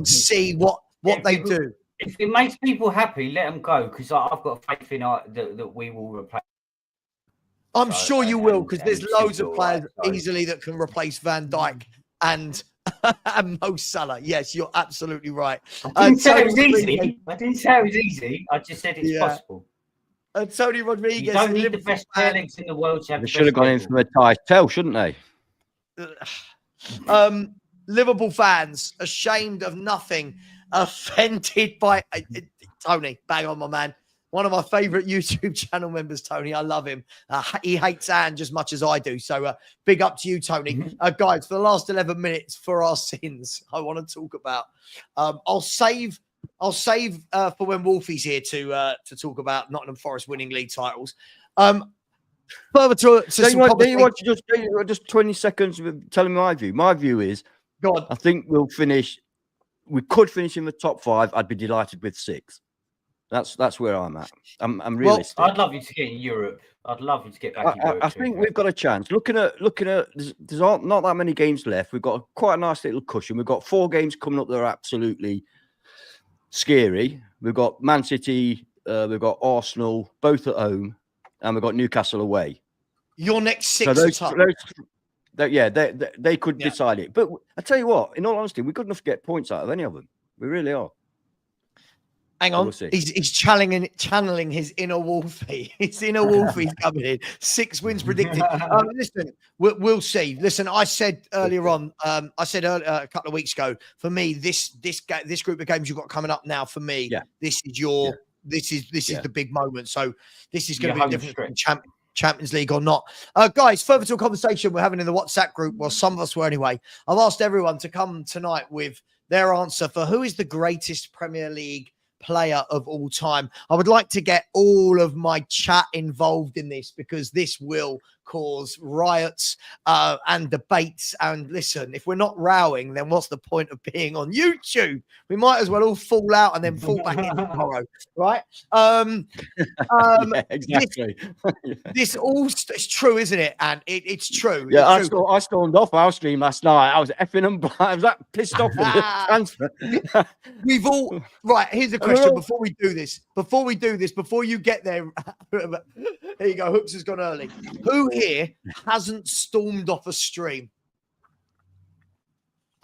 see what they do. If it makes people happy, let them go, because I've got faith in that we will replace. I'm sure you will, because there's loads of players easily that can replace Van Dijk and Mo Salah. Yes, you're absolutely right. I didn't say it was easy. I just said it's possible. Tony Rodriguez. You don't need the best pair legs in the world to have. They should have gone in for a tie tell, shouldn't they? Liverpool fans, ashamed of nothing, offended by Tony. Bang on, my man. One of my favorite YouTube channel members, Tony. I love him. He hates Ange as much as I do. So big up to you, Tony. Guys, for the last 11 minutes for our sins, I want to talk about. I'll save for when Wolfie's here to talk about Nottingham Forest winning league titles. Further to just 20 seconds of telling my view. My view is, God, I think we could finish in the top 5. I'd be delighted with 6. That's where I'm at. I'm realistic. I'd love you to get in Europe. I'd love you to get back in Europe. I think we've got a chance. Looking at there's not that many games left. We've got quite a nice little cushion. We've got 4 games coming up that are absolutely scary. We've got Man City, we've got Arsenal, both at home, and we've got Newcastle away. Your next 6 they could decide it. But I tell you what, in all honesty, we're good enough to get points out of any of them. We really are. Hang on, he's channeling his inner Wolfie. His inner Wolfie's coming in. 6 wins predicted. Listen, we'll see. Listen, I said earlier on, a couple of weeks ago, for me, this group of games you've got coming up now, for me, this is this is the big moment. So this is going to be different from Champions League or not. Guys, further to a conversation we're having in the WhatsApp group, well, some of us were anyway. I've asked everyone to come tonight with their answer for who is the greatest Premier League player of all time. I would like to get all of my chat involved in this, because this will cause riots and debates. And listen, if we're not rowing, then what's the point of being on YouTube? We might as well all fall out and then fall back in tomorrow, right? Exactly. This all it's true, isn't it? And it's true. Yeah, it's true. I stormed off our stream last night. I was effing them. I was that pissed off with the transfer. We've all right. Here's a question before we do this. Before you get there, here you go. Hooks has gone early. Who here hasn't stormed off a stream?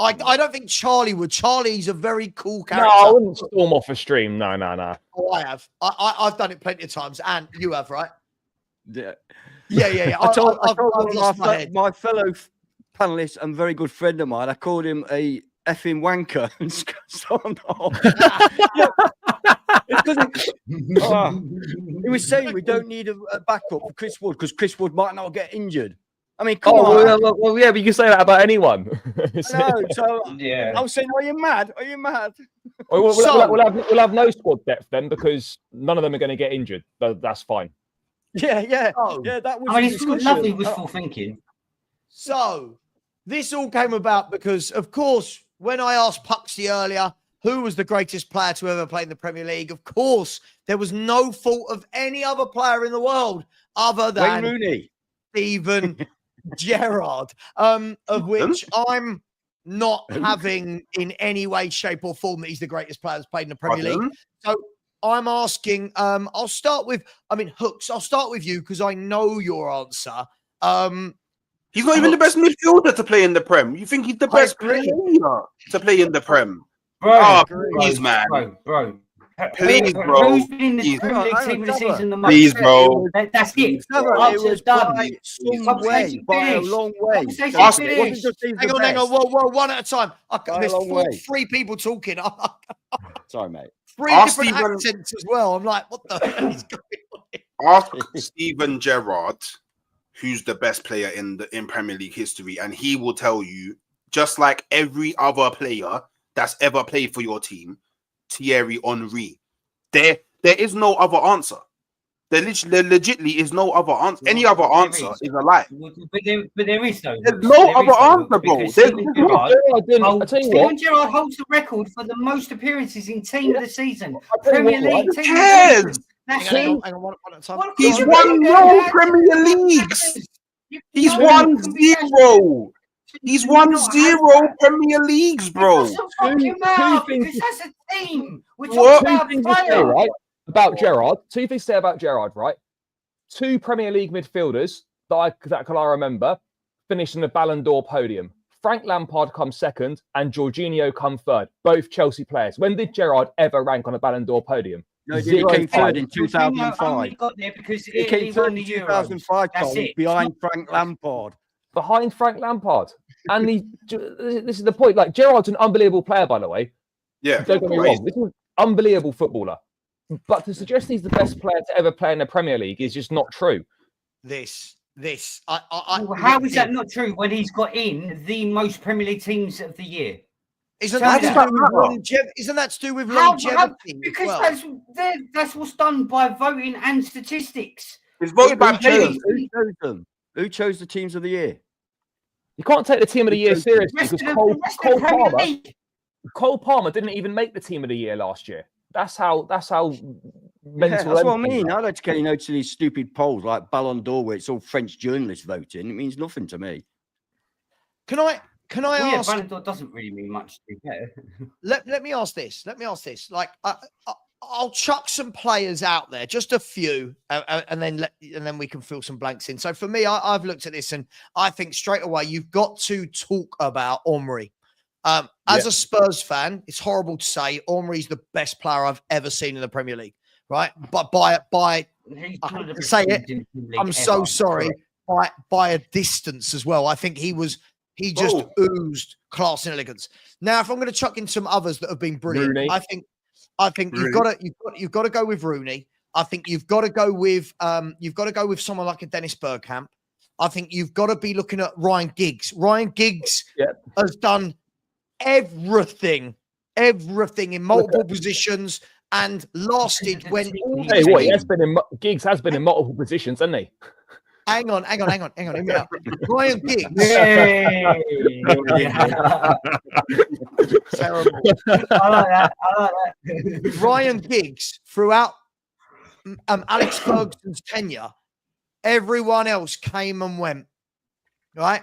I don't think Charlie would. Charlie's a very cool character. No, I wouldn't storm off a stream. No. Oh, I have. I've done it plenty of times, and you have, right? Yeah. I told my fellow panelist and very good friend of mine, I called him a effing wanker and stormed off. He was saying we don't need a backup for Chris Wood because Chris Wood might not get injured. I mean, come on. Well, yeah, but you can say that about anyone. No, so Yeah. I was saying, are you mad? Are you mad? We'll have no squad depth then because none of them are going to get injured. That's fine. Yeah. Oh. Yeah, that was I mean, the it's discussion. lovely wishful thinking. So this all came about because, of course, when I asked Puxty earlier who was the greatest player to ever play in the Premier League, of course, there was no fault of any other player in the world other Wayne than Rooney. Steven Gerrard, of which I'm not having in any way, shape, or form that he's the greatest player that's played in the Premier League. So I'm asking, I'll start with, Hooks, I'll start with you because I know your answer. He's not even the best midfielder to play in the Prem. You think he's the best player to play in the Prem? Bro, please, man. Bro. Please, bro. Who's been in the Premier League team of the season the most? Please, bro. That's it. It was done. by a long way. Hang on. Whoa, one at a time. There's three people talking. Sorry, mate. Three different accents as well. I'm like, what the hell is going on here? Ask Steven Gerrard who's the best player in Premier League history, and he will tell you, just like every other player that's ever played for your team, Thierry Henry. There is no other answer. There legitimately is no other answer. Any other answer is a lie. But there is though. There's no other answer, bro. Steven Gerrard holds the record for the most appearances in team of the season. Premier League Who team. cares? Hang on, one at a time. He's won no Premier Leagues. He's won 0. He's won 0 Premier Leagues, bro. Because that's a team. We're Two talking things to say, right? About Gerrard. Two things to say about Gerrard, right? 2 Premier League midfielders that I remember finished in the Ballon d'Or podium. Frank Lampard come second and Jorginho come third. Both Chelsea players. When did Gerrard ever rank on a Ballon d'Or podium? No, he came third in 2005. Got there because he came third in 2005, behind Frank Lampard. Behind Frank Lampard. And this is the point. Like, Gerrard's an unbelievable player, by the way. Yeah. Don't get me wrong. This is an unbelievable footballer. But to suggest he's the best player to ever play in the Premier League is just not true. How is that not true when he's got in the most Premier League teams of the year? Isn't that to do with longevity? Because that's what's done by voting and statistics. It's voted by players. Who chose them? Who chose the teams of the year? You can't take the team of the year seriously because Cole Palmer didn't even make the team of the year last year. That's how mental. That's what I mean. I don't care, to these stupid polls like Ballon d'Or where it's all French journalists voting. It means nothing to me. Can I ask? Ballon d'Or doesn't really mean much to me. Let me ask this. Like, I'll chuck some players out there, just a few, and then we can fill some blanks in. So for me, I've looked at this and I think straight away you've got to talk about Henry. As a Spurs fan, it's horrible to say Henry's the best player I've ever seen in the Premier League, right? But by I have to say it, I'm so sorry, by a distance as well. I think he just oozed class and elegance. Now, if I'm going to chuck in some others that have been brilliant, Rooney. I think you've got to go with Rooney. I think you've got to go with someone like a Dennis Bergkamp. I think you've got to be looking at Ryan Giggs. Ryan Giggs has done everything in multiple positions and lasted when. Giggs has been in multiple positions, hasn't he? Hang on. Hear me out. Ryan Giggs. Terrible. I like that. Ryan Giggs, throughout Alex Ferguson's tenure, everyone else came and went. Right?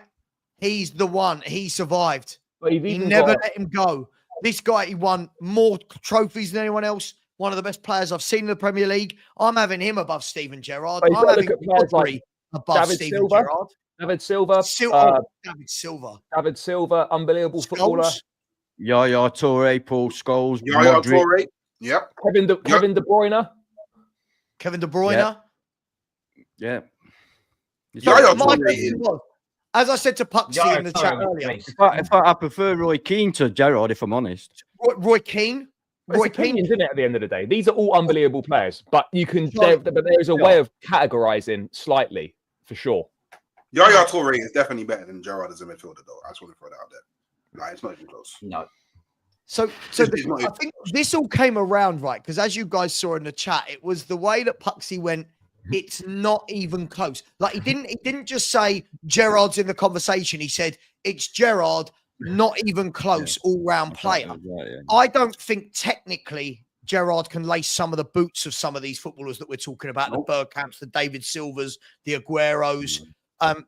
He's the one. He survived. He never let him go. This guy, he won more trophies than anyone else. One of the best players I've seen in the Premier League. I'm having him above Steven Gerrard. I'm having Rodri above Steven Gerrard. David Silva. David Silva, unbelievable footballer. Yaya Toure, Paul Scholes. Yaya Toure. Yep. Kevin De Bruyne. Kevin De Bruyne. Yeah. Yaya Toure. As I said to Puxty in the chat earlier, I prefer Roy Keane to Gerrard, if I'm honest. Roy Keane. It's opinions, isn't it? At the end of the day, these are all unbelievable players, but there is a way of categorizing slightly for sure. Yaya Toure is definitely better than Gerrard as a midfielder, though. I just want to throw that out there. Like, it's not even close. No. I think this all came around, right? Because as you guys saw in the chat, it was the way that Puxty went. It's not even close. Like he didn't just say Gerrard's in the conversation. He said it's Gerrard, not even close, all-round player. Right, yeah. I don't think technically Gerrard can lace some of the boots of some of these footballers that we're talking about, the Bergkamps, the David Silvers, the Agueros,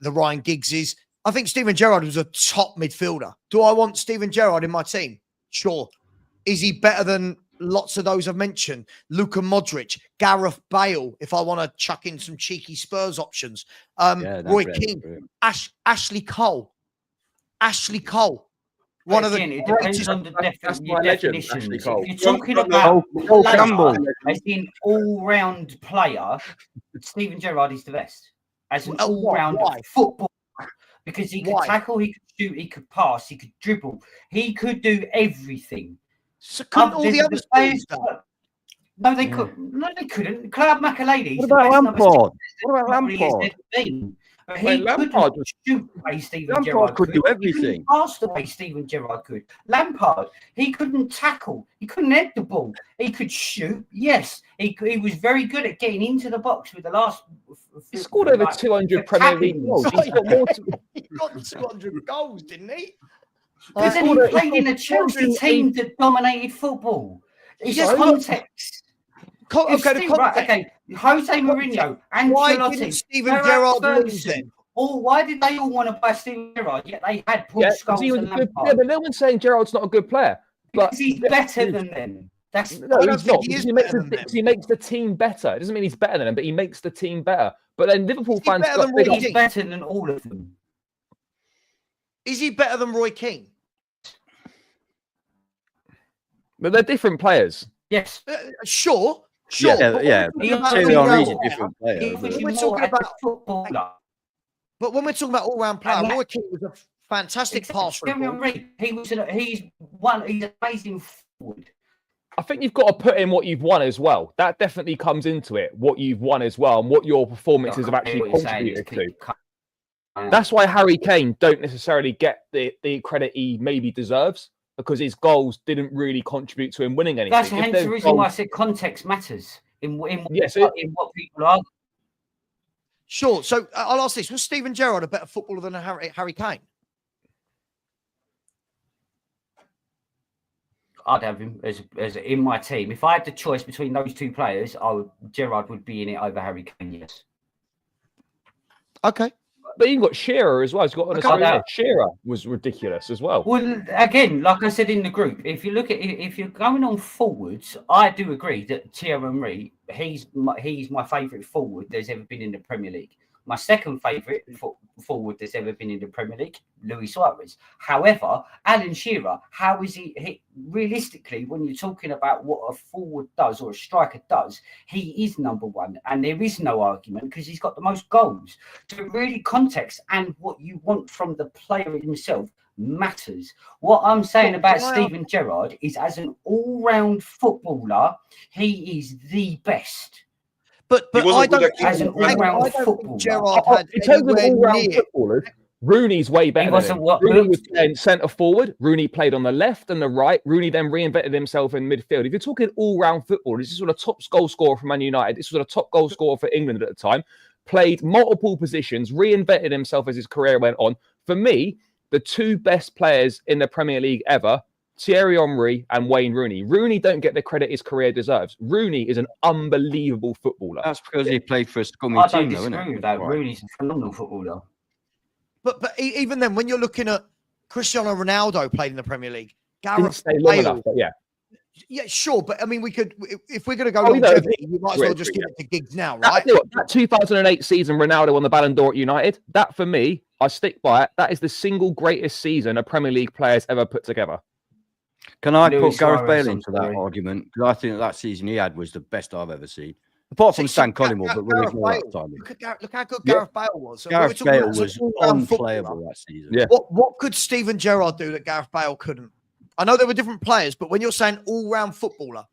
the Ryan Giggses. I think Steven Gerrard was a top midfielder. Do I want Steven Gerrard in my team? Sure. Is he better than lots of those I've mentioned? Luka Modric, Gareth Bale, if I want to chuck in some cheeky Spurs options. Roy Keane, Ashley Cole. One of the it depends on the definitions. If you're talking Oh, about Campbell. as in all-round player, Steven Gerrard is the best. As an all-round football, because he could tackle, he could shoot, he could pass, he could dribble, he could do everything. So couldn't all the other players? No, they couldn't. No, they couldn't. Cloud Makalady. What about Lampard? What about Lampard? He Lampard couldn't shoot the way Steven Lampard Gerrard could do everything. He couldn't pass the way Steven Gerrard could. Lampard, he couldn't tackle. He couldn't head the ball. He could shoot. Yes, he was very good at getting into the box with the last. He scored over 200 Premier League goals. He's got more He got 200 goals, didn't he? Because then he played in a Chelsea team that dominated football. It's just context. Okay, Jose Mourinho and why didn't Steven Gerrard lose then? Why did they all want to buy Steven Gerrard? Yet they had Paul Scholes and Lampard. Yeah, but no one's saying Gerrard's not a good player. But because he's better than them. He's not. He makes the team better. It doesn't mean he's better than them, but he makes the team better. But then Liverpool fans he's better than all of them. Is he better than Roy Keane? But they're different players. Yes. Sure. Yeah. Thierry Henry's a different player. But when we're talking about all-round player, Roy Keane was a fantastic passer. He's an amazing forward. I think you've got to put in what you've won as well. That definitely comes into it, what you've won as well, and what your performances have actually contributed to. That's why Harry Kane don't necessarily get the credit he maybe deserves, because his goals didn't really contribute to him winning anything. That's hence the reason why I said context matters in what people are. Sure. So I'll ask this: was Steven Gerrard a better footballer than Harry Kane? I'd have him as in my team. If I had the choice between those two players, Gerrard would be in it over Harry Kane. Yes. Okay. But you've got Shearer as well. He's got Shearer was ridiculous as well. Well, again, like I said in the group, if you look at if you're going on forwards, I do agree that Thierry Henry, he's my favourite forward there's ever been in the Premier League. My second favourite forward that's ever been in the Premier League, Luis Suarez. However, Alan Shearer, how is he realistically, when you're talking about what a forward does or a striker does, he is number one. And there is no argument because he's got the most goals. So really context and what you want from the player himself matters. What I'm saying about Steven Gerrard is as an all-round footballer, he is the best. But I don't think Gerrard had in terms of all-round footballers, Rooney's way better than him. Rooney was playing centre forward. Rooney played on the left and the right. Rooney then reinvented himself in midfield. If you're talking all-round football, this is what a top goal scorer for Man United. This was a top goal scorer for England at the time. Played multiple positions, reinvented himself as his career went on. For me, the two best players in the Premier League ever, Thierry Henry and Wayne Rooney. Rooney don't get the credit his career deserves. Rooney is an unbelievable footballer. That's because he played for a scummy team, though, isn't it? With that. Right. Rooney's a phenomenal footballer. But even then, when you're looking at Cristiano Ronaldo played in the Premier League, Didn't stay long enough, but yeah. Yeah, sure. But I mean, we could, if we're going to go longevity, we might as well just give it to Giggs now, right? That 2008 season, Ronaldo won the Ballon d'Or at United. That, for me, I stick by it. That is the single greatest season a Premier League player's ever put together. Can I put Gareth Bale into that argument? Because I think that season he had was the best I've ever seen. Apart from Stan Collymore, but we'll ignore that time. Look how good Gareth Bale was. So Gareth Bale was unplayable that season. Yeah. What could Steven Gerrard do that Gareth Bale couldn't? I know there were different players, but when you're saying all-round footballer,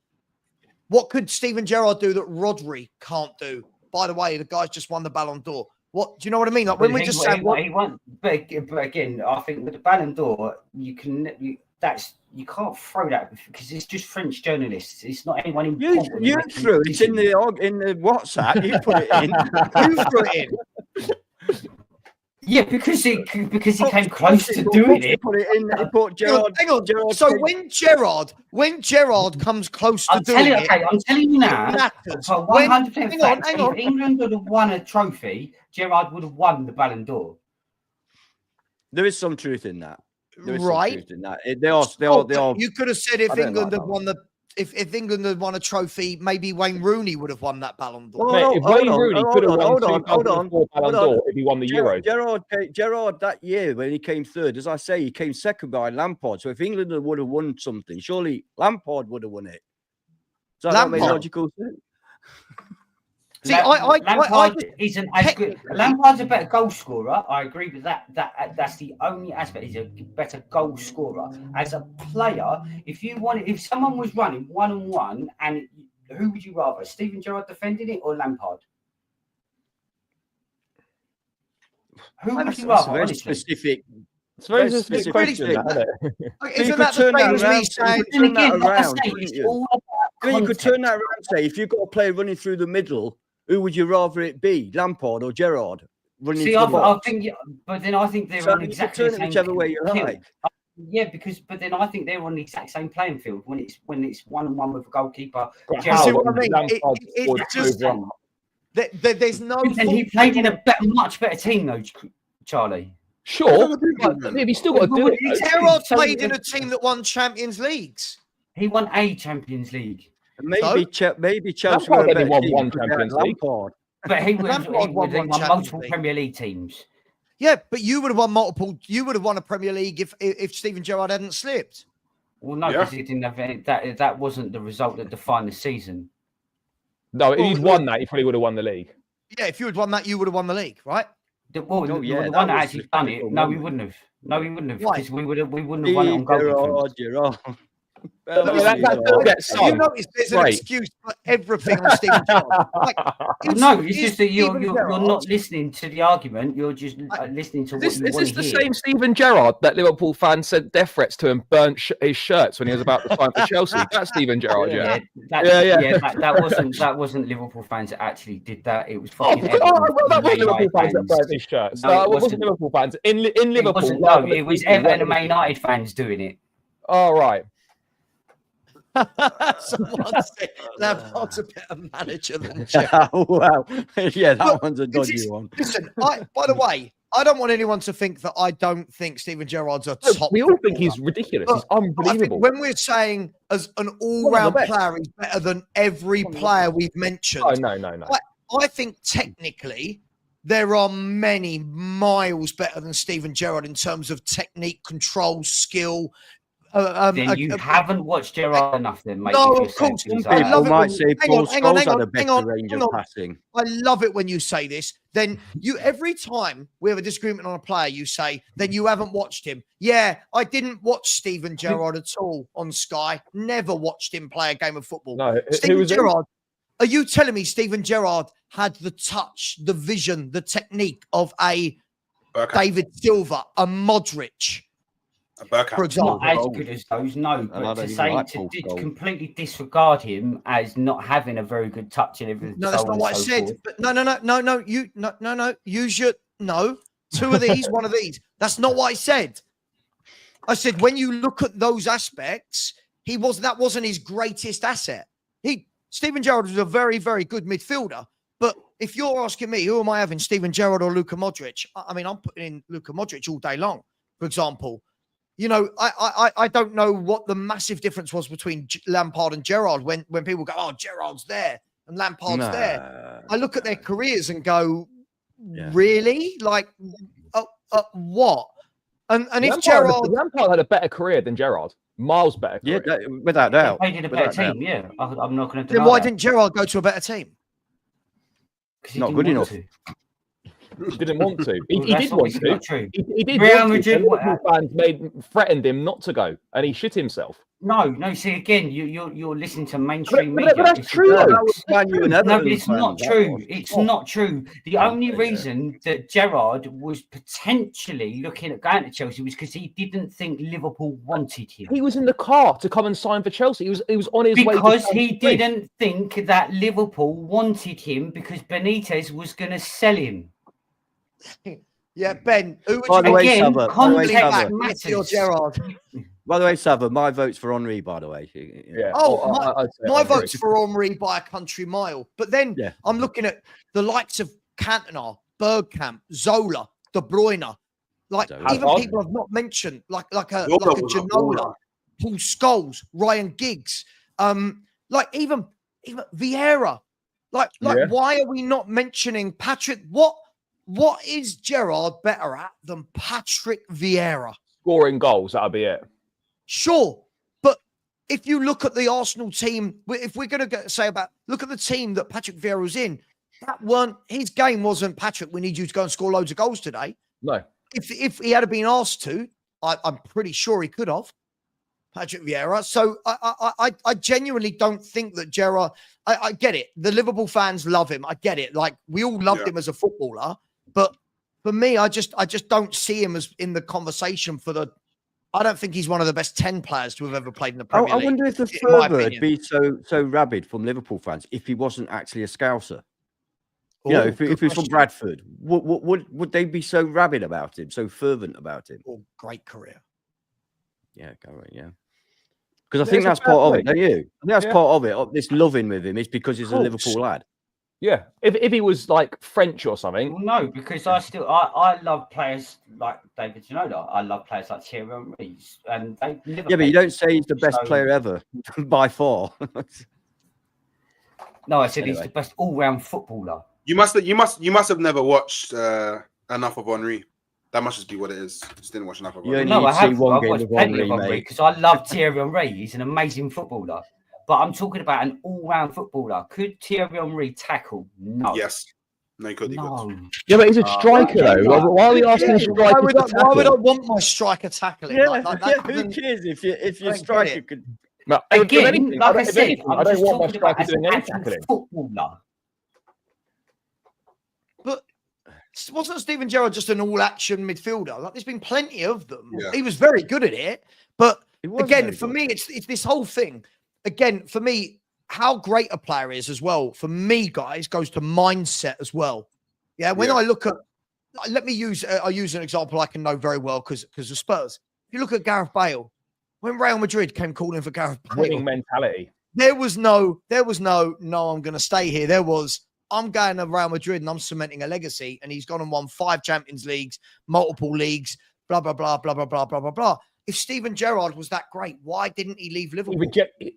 what could Steven Gerrard do that Rodri can't do? By the way, the guy's just won the Ballon d'Or. What do you know what I mean? Like when we're just saying, he won, but again, I think with the Ballon d'Or, you can't throw that because it's just French journalists. It's not anyone in. You threw it in the WhatsApp. You put it in. You threw it in. Yeah, because he came close to doing it. Put it in. He put Gerrard. Hang on. So when Gerrard comes close to doing it, I'm telling you now. For 100% fact, hang on. if England would have won a trophy, Gerrard would have won the Ballon d'Or. There is some truth in that. Right. Some truth in that. They are. You could have said if England had won if England had won a trophy, maybe Wayne Rooney would have won that Ballon d'Or. Mate, if Wayne Rooney could have won 2004 Ballon d'Or if he won the Euros. Gerrard that year when he came third, as I say, he came second behind Lampard. So if England would have won something, surely Lampard would have won it. Does that make logical sense? See, Lampard's a better goal scorer. I agree with that. That's the only aspect. He's a better goal scorer. As a player, if someone was running 1-on-1, and who would you rather, Steven Gerrard defending it or Lampard? Who would you rather? Very specific. It's a very specific question, isn't it? Isn't that the same as me saying? You could turn that around and say, if you've got a player running through the middle, who would you rather it be, Lampard or Gerrard? But then I think they're on exactly the same. Whichever way you like. Yeah, but then I think they're on the exact same playing field when it's 1-on-1 with a goalkeeper. You see what I mean? It's just there's no. And he played in a much better team, though, Charlie. Sure, but he's still got to do it. Gerrard played in a team that won Champions Leagues. He won a Champions League. Maybe Chelsea won one Champions League. But he won multiple Premier League teams. Yeah, but you would have won multiple. You would have won a Premier League if Steven Gerrard hadn't slipped. Well, no, because he didn't have that wasn't the result that defined the season. No, if he'd won that, he probably would have won the league. Yeah, if you had won that, you would have won the league, right? The one that actually done it. No, we wouldn't have. No, we wouldn't have, because we wouldn't have won it on goal difference. You notice there's an excuse for everything on Steven Gerrard. It's just that you're not listening to the argument. You're just listening to what you want to hear. Is this the same Steven Gerrard that Liverpool fans sent death threats to and burnt his shirts when he was about to sign for Chelsea? That's Steven Gerrard, That wasn't Liverpool fans that actually did that. It was fucking. That was Liverpool fans that burnt his shirts. No, it wasn't Liverpool fans in Liverpool. It was Everton and Man United fans doing it. All right. Someone said Lampard's a better manager than Gerrard. Wow. Yeah, that one's a dodgy one. Listen, by the way, I don't want anyone to think that I don't think Steven Gerrard's a top. We all think he's ridiculous. He's unbelievable. When we're saying as an all-round player, he's better than every player we've mentioned. Oh, no. I think technically there are many miles better than Steven Gerrard in terms of technique, control, skill. Then you haven't watched Gerrard enough, then, mate. No, of course. People might say Paul Scholes had a better range of passing. I love it when you say this. Then every time we have a disagreement on a player, you say, then you haven't watched him. Yeah, I didn't watch Steven Gerrard at all on Sky. Never watched him play a game of football. No, Steven Gerrard. Are you telling me Steven Gerrard had the touch, the vision, the technique of a David Silva, a Modric? For example, not as good as those, no. But to say to completely disregard him as not having a very good touch and everything. No, that's not what I said. But no. Use your two of these, one of these. That's not what I said. I said when you look at those aspects, that wasn't his greatest asset. Steven Gerrard was a very, very good midfielder. But if you're asking me, who am I having, Steven Gerrard or Luka Modric? I mean, I'm putting in Luka Modric all day long, for example. You know, I don't know what the massive difference was between Lampard and Gerrard when people go, oh, Gerrard's there and Lampard's there. I look at their careers and go, really? Like, what? And if Lampard had a better career than Gerrard, miles better career. Yeah, without doubt. He played in a better team, yeah. I'm not going to deny Then why didn't Gerrard go to a better team? Not good enough. He didn't want to. He Well, that's did want obviously to. not true. He did Real want to. Madrid- Liverpool fans threatened him not to go, and he shit himself. No. See, again, you're listening to But mainstream media. that's It's true, a though. bollocks. Man U and No, Everton but it's fans, not that true. was. It's not true. The only yeah. reason that Gerrard was potentially looking at going to Chelsea was because he didn't think Liverpool wanted him. He was in the car to come and sign for Chelsea. He was on his way. Because he didn't think that Liverpool wanted him because Benitez was going to sell him. Yeah, Ben. Who would By you the way, Again, Savva, context back, matters. Messi or Gerrard? By the way, Savva, my vote's for Henri, by the way. Yeah. Oh, I'd say My I agree. vote's for Henri by a country mile. But then Yeah. I'm looking at the likes of Cantona, Bergkamp, Zola, De Bruyne. Like Zola. even Hazard. people I've not mentioned, like a Zola like a was a Ginola, baller. Paul Scholes, Ryan Giggs, like even Vieira. Like Yeah. why are we not mentioning Patrick? What is Gerrard better at than Patrick Vieira? Scoring goals, that'll be it. Sure, but if you look at the Arsenal team, if we're going to say about look at the team that Patrick Vieira was in, that weren't his game. Wasn't Patrick? We need you to go and score loads of goals today. No. If he had been asked to, I'm pretty sure he could have. Patrick Vieira. So I genuinely don't think that Gerrard. I get it. The Liverpool fans love him. I get it. Like we all loved him as a footballer, but for me, I just don't see him as in the conversation for the. I don't think he's one of the best 10 players to have ever played in the Premier I League. wonder if the in my fervour would opinion. be so rabid from Liverpool fans if he wasn't actually a Scouser. Oh, You know, if good he was from question. Bradford, would they be so rabid about him, so fervent about him? Oh, great career. Yeah, go right, yeah. Because I Yeah, think it's a that's fair part of point. it, don't you? I think that's Yeah. part of it. This loving with him is because he's a course. Liverpool lad. Yeah. If he was like French or something, Well, no, because I love players like David Ginola. I love players like Thierry Henry, and they never. Yeah, but you don't say he's the best So- player ever by far. No, I said he's Anyway. the best all-round footballer. You must have never watched enough of Henri. That must just be what it is. Just didn't watch enough of You Henri. only No, need I to see have. one I've game watched of plenty Henri, of Henri mate. because I love Thierry Henry. He's an amazing footballer. But I'm talking about an all-round footballer. Could Thierry Henry tackle? No. Yes. No, he could. He could. No. yeah, but he's a striker yeah, though. yeah. Why are we asking Why strikers would, to why would I tackle? want my striker tackling? Yeah, Like that who doesn't- cares if I your don't striker get it. could? No, if Again, anything, like I if said, anything, I'm I don't just want my talking about striker as doing an any actual tackling. footballer. But wasn't Steven Gerrard just an all-action midfielder? Like, there's been plenty of them. Yeah. He was very good at it. But He was again, very for good. me, it's this whole thing. Again, for me, how great a player is as well, for me, guys, goes to mindset as well. Yeah, when Yeah. I look at, let me use, I use an example I can know very well because of Spurs. If you look at Gareth Bale, when Real Madrid came calling for Gareth Bale, Winning mentality. there was no, no, I'm going to stay here. There was, I'm going to Real Madrid and I'm cementing a legacy. And he's gone and won 5 Champions Leagues, multiple leagues, blah, blah, blah, blah, blah, blah, blah, blah, blah. If Steven Gerrard was that great, why didn't he leave He, Liverpool?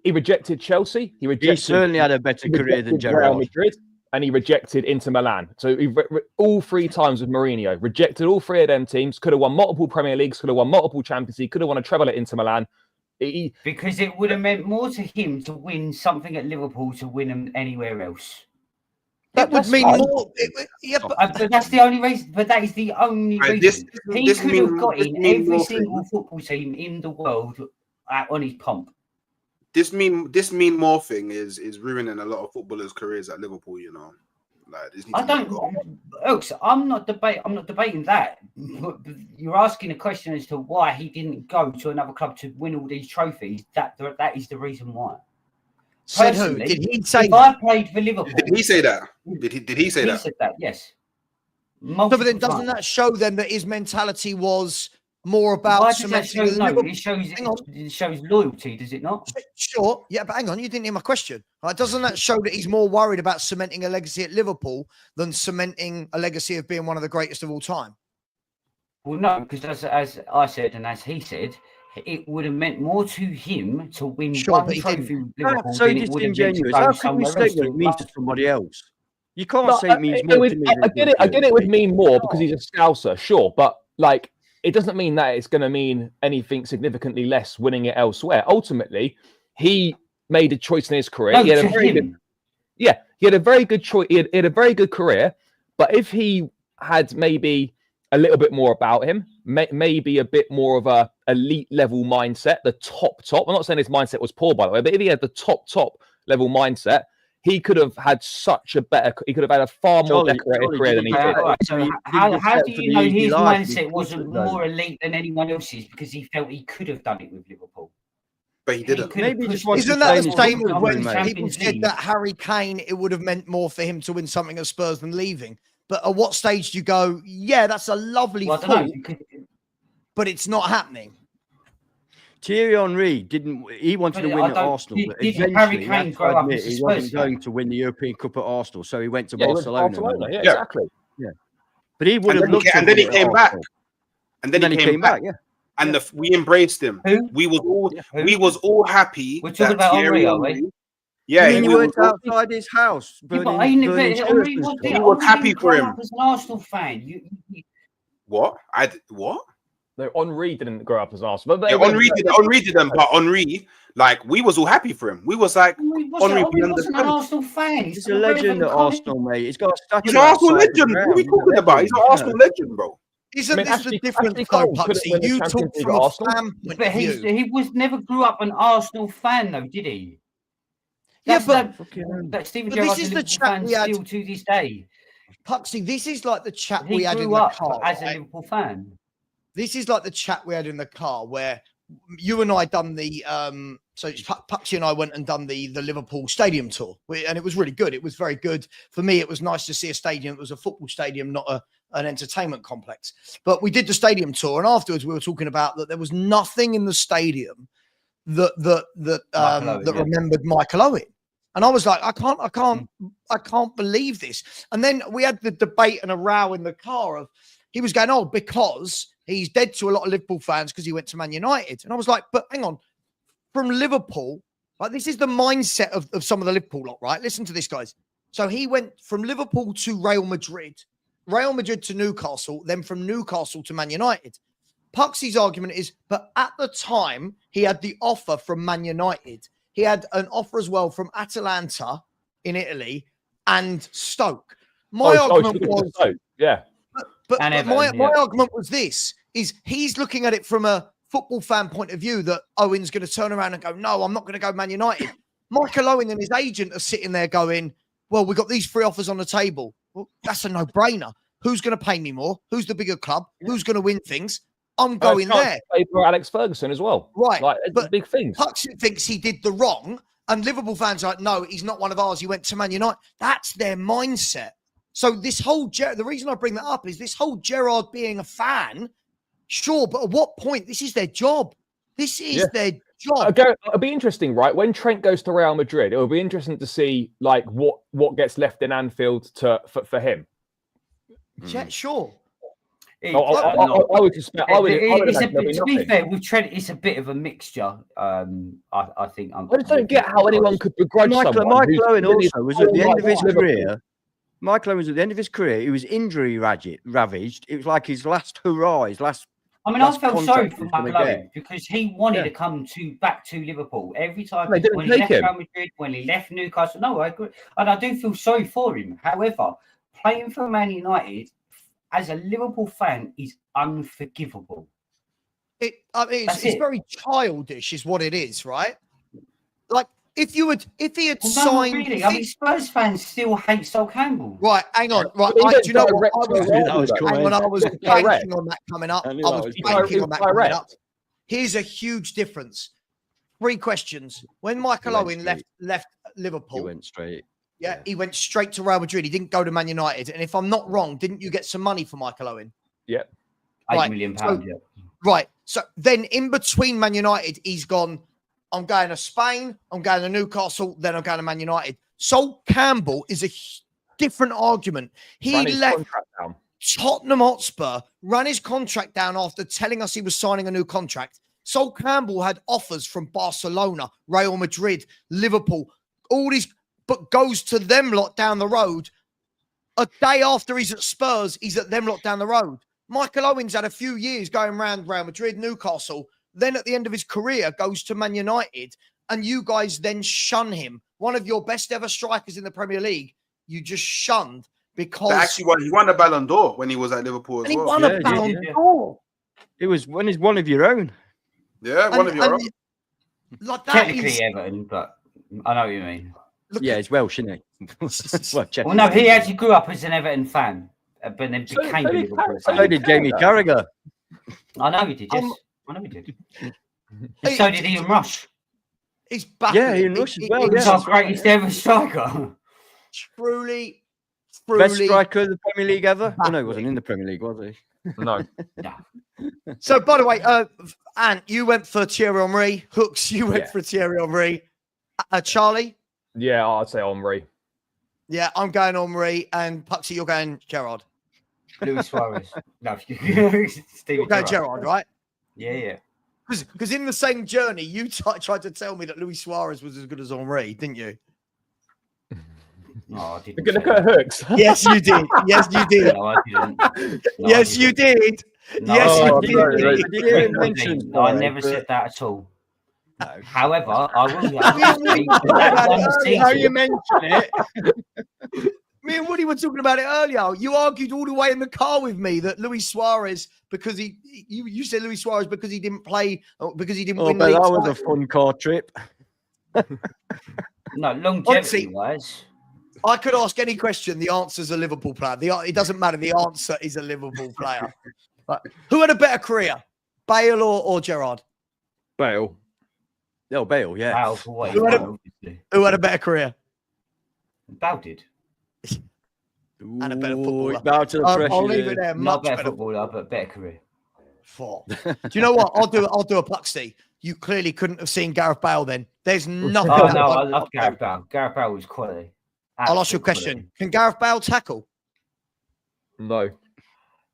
he rejected Chelsea. He rejected. He certainly had a better he career than rejected Real Gerrard. Madrid, and he rejected Inter Milan. So he all 3 times with Mourinho, rejected all 3 of them teams. Could have won multiple Premier Leagues. Could have won multiple Champions League. Could have won a treble at Inter Milan. Because it would have meant more to him to win something at Liverpool to win them anywhere else. It would That's mean fine. more. Yeah, but But that's the only reason. But that is the only Right, reason. this He could have mean- got this in mean every more single thing. football team in the world on his pump. This mean more thing is ruining a lot of footballers' careers at Liverpool. You know, like this needs I to let don't. go. Oaks, I'm not debating that. You're asking a question as to why he didn't go to another club to win all these trophies. That is the reason why. said who? Personally, Did he say If that? I played for Liverpool, Did he say that? Did he say he that? said that. Yes. No, but then Multiple doesn't times. that show then that his mentality was more about Why does that cementing show? the No, Liverpool? it shows. Hang on. It shows loyalty, does it not? Sure, yeah, but hang on, you didn't hear my question. Right? Doesn't that show that he's more worried about cementing a legacy at Liverpool than cementing a legacy of being one of the greatest of all time? Well, no, because as I said and as he said, it would have meant more to him to win Sure, one but he trophy with Liverpool That's so than it would have been to disingenuous. go How can you somewhere say else what to it means run. to somebody else? You can't No, say it means more to me. I get it. I get it would mean more because he's a Scouser, sure, but like it doesn't mean that it's going to mean anything significantly less winning it elsewhere. Ultimately, he made a choice in his career. No, He had to a very him. good, he had a very good choice. He had a very good career, but if he had maybe a little bit more about him, maybe a bit more of a elite level mindset, the top. I'm not saying his mindset was poor, by the way, but if he had the top level mindset, he could have had he could have had a far more decorated career than he did. Right, so how do you know his mindset wasn't more elite than anyone else's because he felt he could have done it with Liverpool? But he didn't. Maybe isn't that the same as when mate. people said that Harry Kane, it would have meant more for him to win something at Spurs than leaving? But at what stage do you go, yeah, that's a lovely thought, but it's not happening? Thierry Henry he wanted to win at Arsenal, but eventually he wasn't going to win the European Cup at Arsenal, so he went to Barcelona. Yeah, exactly. Yeah, but he would have looked. And then he came back. And then he came back. Yeah. And we embraced him. Who? We was all happy. We're talking about Henry, are we? Yeah, he weren't outside his house. He was happy for him. As an Arsenal fan, What? No, Henry didn't grow up as Arsenal. But Henry did them, but Henry, like, we was all happy for him. We was like, Henry wasn't an Arsenal fan. He's a legend at Arsenal, mate. He's got a statue. He's an Arsenal legend. What are we talking about? He's an Arsenal legend, bro. Isn't this the difference, though, Puxty? You talk from a fan point of view. He never grew up an Arsenal fan, though, did he? That Steven Gerrard's a Liverpool fan still to this day. Puxty, this is like the chat we had in the the car. As a Liverpool fan. This is like the chat we had in the car where you and I done the so Puxty and I went and done the Liverpool stadium tour, and it was really good. It was very good for me. It was nice to see a stadium. It was a football stadium, not an entertainment complex. But we did the stadium tour, and afterwards we were talking about that there was nothing in the stadium that remembered Michael Owen. And I was like, I can't believe this. And then we had the debate and a row in the car of he was going, because he's dead to a lot of Liverpool fans because he went to Man United. And I was like, but hang on, from Liverpool, like this is the mindset of some of the Liverpool lot, right? Listen to this, guys. So he went from Liverpool to Real Madrid to Newcastle, then from Newcastle to Man United. Puxty's argument is, but at the time, he had the offer from Man United. He had an offer as well from Atalanta in Italy and Stoke. My argument was, but my argument was this, is he's looking at it from a football fan point of view that Owen's going to turn around and go, no, I'm not going to go Man United. Michael Owen and his agent are sitting there going, well, we've got these 3 offers on the table. Well, that's a no-brainer. Who's going to pay me more? Who's the bigger club? Who's going to win things? I'm going there. For Alex Ferguson as well. Right. Like, but big things. Puxty thinks he did the wrong, and Liverpool fans are like, no, he's not one of ours. He went to Man United. That's their mindset. So this whole, the reason I bring that up is this whole Gerrard being a fan, sure, but at what point? This is their job. This is their job. It'll be interesting, right? When Trent goes to Real Madrid, it will be interesting to see like what gets left in Anfield for him. Yeah, sure. I would suspect. To be fair, with Trent, it's a bit of a mixture. I think. I just don't get how anyone could begrudge someone. Michael Owen also was at the end of his career. Michael Owen was at the end of his career. He was injury ravaged. It was like his last hurrah, his last. I mean, I felt sorry for Michael Owen because he wanted to come back to Liverpool every time when he left Real Madrid, when he left Newcastle. No, I agree, and I do feel sorry for him. However, playing for Man United as a Liverpool fan is unforgivable. It's very childish, is what it is, right? Like if he had signed. Really, I mean, Spurs fans still hate Sol Campbell. Right, hang on. Right, do you know what? I was banking on that coming up. Here's a huge difference. 3 questions. When Michael Owen left Liverpool, he went straight. Yeah, he went straight to Real Madrid. He didn't go to Man United. And if I'm not wrong, didn't you get some money for Michael Owen? Yeah. £8 million, Right. So then in between Man United, he's gone, I'm going to Spain, I'm going to Newcastle, then I'm going to Man United. Sol Campbell is a different argument. He left Tottenham Hotspur, ran his contract down after telling us he was signing a new contract. Sol Campbell had offers from Barcelona, Real Madrid, Liverpool, all these, but goes to them lot down the road. A day after he's at Spurs, he's at them lot down the road. Michael Owen's had a few years going around Real Madrid, Newcastle. Then at the end of his career, goes to Man United. And you guys then shun him. One of your best ever strikers in the Premier League, you just shunned because They actually won. He won the Ballon d'Or when he was at Liverpool as and he well. won Yeah, a he Ballon did, d'Or. It was when he's one of your own. Yeah, one of your own. Like that Technically is Everton, but I know what you mean. look Yeah, at- he's Welsh, isn't he? Well, Well, no, he actually grew up as an Everton fan, but then So- became so a did Liverpool Carragher. So fan. did Jamie Carragher. I know he did. Yes, I know he did. And so did Ian Rush. he's back. Yeah, Ian Rush as well, He was yeah. our greatest ever striker. Truly, Best truly. striker of the Premier League ever. Oh, no, he wasn't in the Premier League, was he? No. So, by the way, Ant, you went for Thierry Henry. Hooks, you went Yeah. for Thierry Henry. Charlie, Yeah, I'd say Henry. yeah, I'm going Henry, and Puxy, you're going Gerrard. Luis Suarez. No, You're Steven going Gerrard. Gerrard, right? Yeah, yeah. Because in the same journey, you tried to tell me that Luis Suarez was as good as Henry, didn't you? No, I didn't. Look say at that. Hooks. Yes, you did. Yes, you did. No, I didn't. No, Yes, I you didn't. did. No, Yes, I you didn't. did. I didn't even mention No, I Suarez, never but- said that at all. No. However, I will say We that about one it earlier, How you season, mention it? Me and Woody were talking about it earlier. You argued all the way in the car with me that Luis Suarez, because you said Luis Suarez because he didn't play, because he didn't Oh, win but league that was a title. fun car trip. no, Honestly- longevity-wise, I could ask any question. The answer's a Liverpool player. It doesn't matter. The answer is a Liverpool player. But who had a better career, Bale or Gerrard? Bale. Oh, Bale, yeah. Bale for what he Who had a- won, obviously. Who had a better career? Bale did. And a better Ooh, footballer. Bow to the pressure. I'll leave it there. Not Much better better. footballer, but better career. For. Do you know what? I'll do a Puxty. You clearly couldn't have seen Gareth Bale then. There's nothing. Oh that no, I bloke love can't do. Gareth Bale. Gareth Bale was quality. I'll ask you a Absolute question. quality. Can Gareth Bale tackle? No.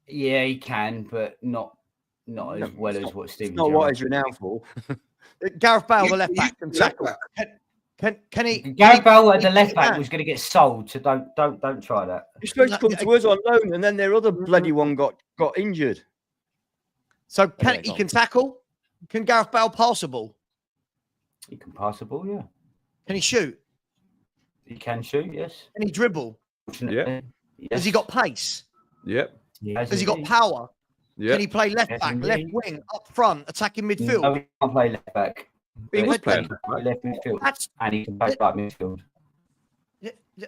Yeah, he can, but not as well as what Steven Not what Gerrard. he's renowned for. Gareth Bale, the left back, can tackle. Can he? Gareth Bale at the he- left he back can. was going to get sold, so don't try that. He's supposed to come to us on loan, and then their other bloody one got injured. So Anyway, he go on. can tackle? Can Gareth Bale pass a ball? He can pass the ball, yeah. Can he shoot? He can shoot, yes. Can he dribble? Yeah. Yes. Has he got pace? Yep. Has he got power? Can Yep. he play left Yes, back, left indeed. wing, up front, attacking midfield? No, he can't play left back. He was But playing can play left midfield, That's and he can play right midfield.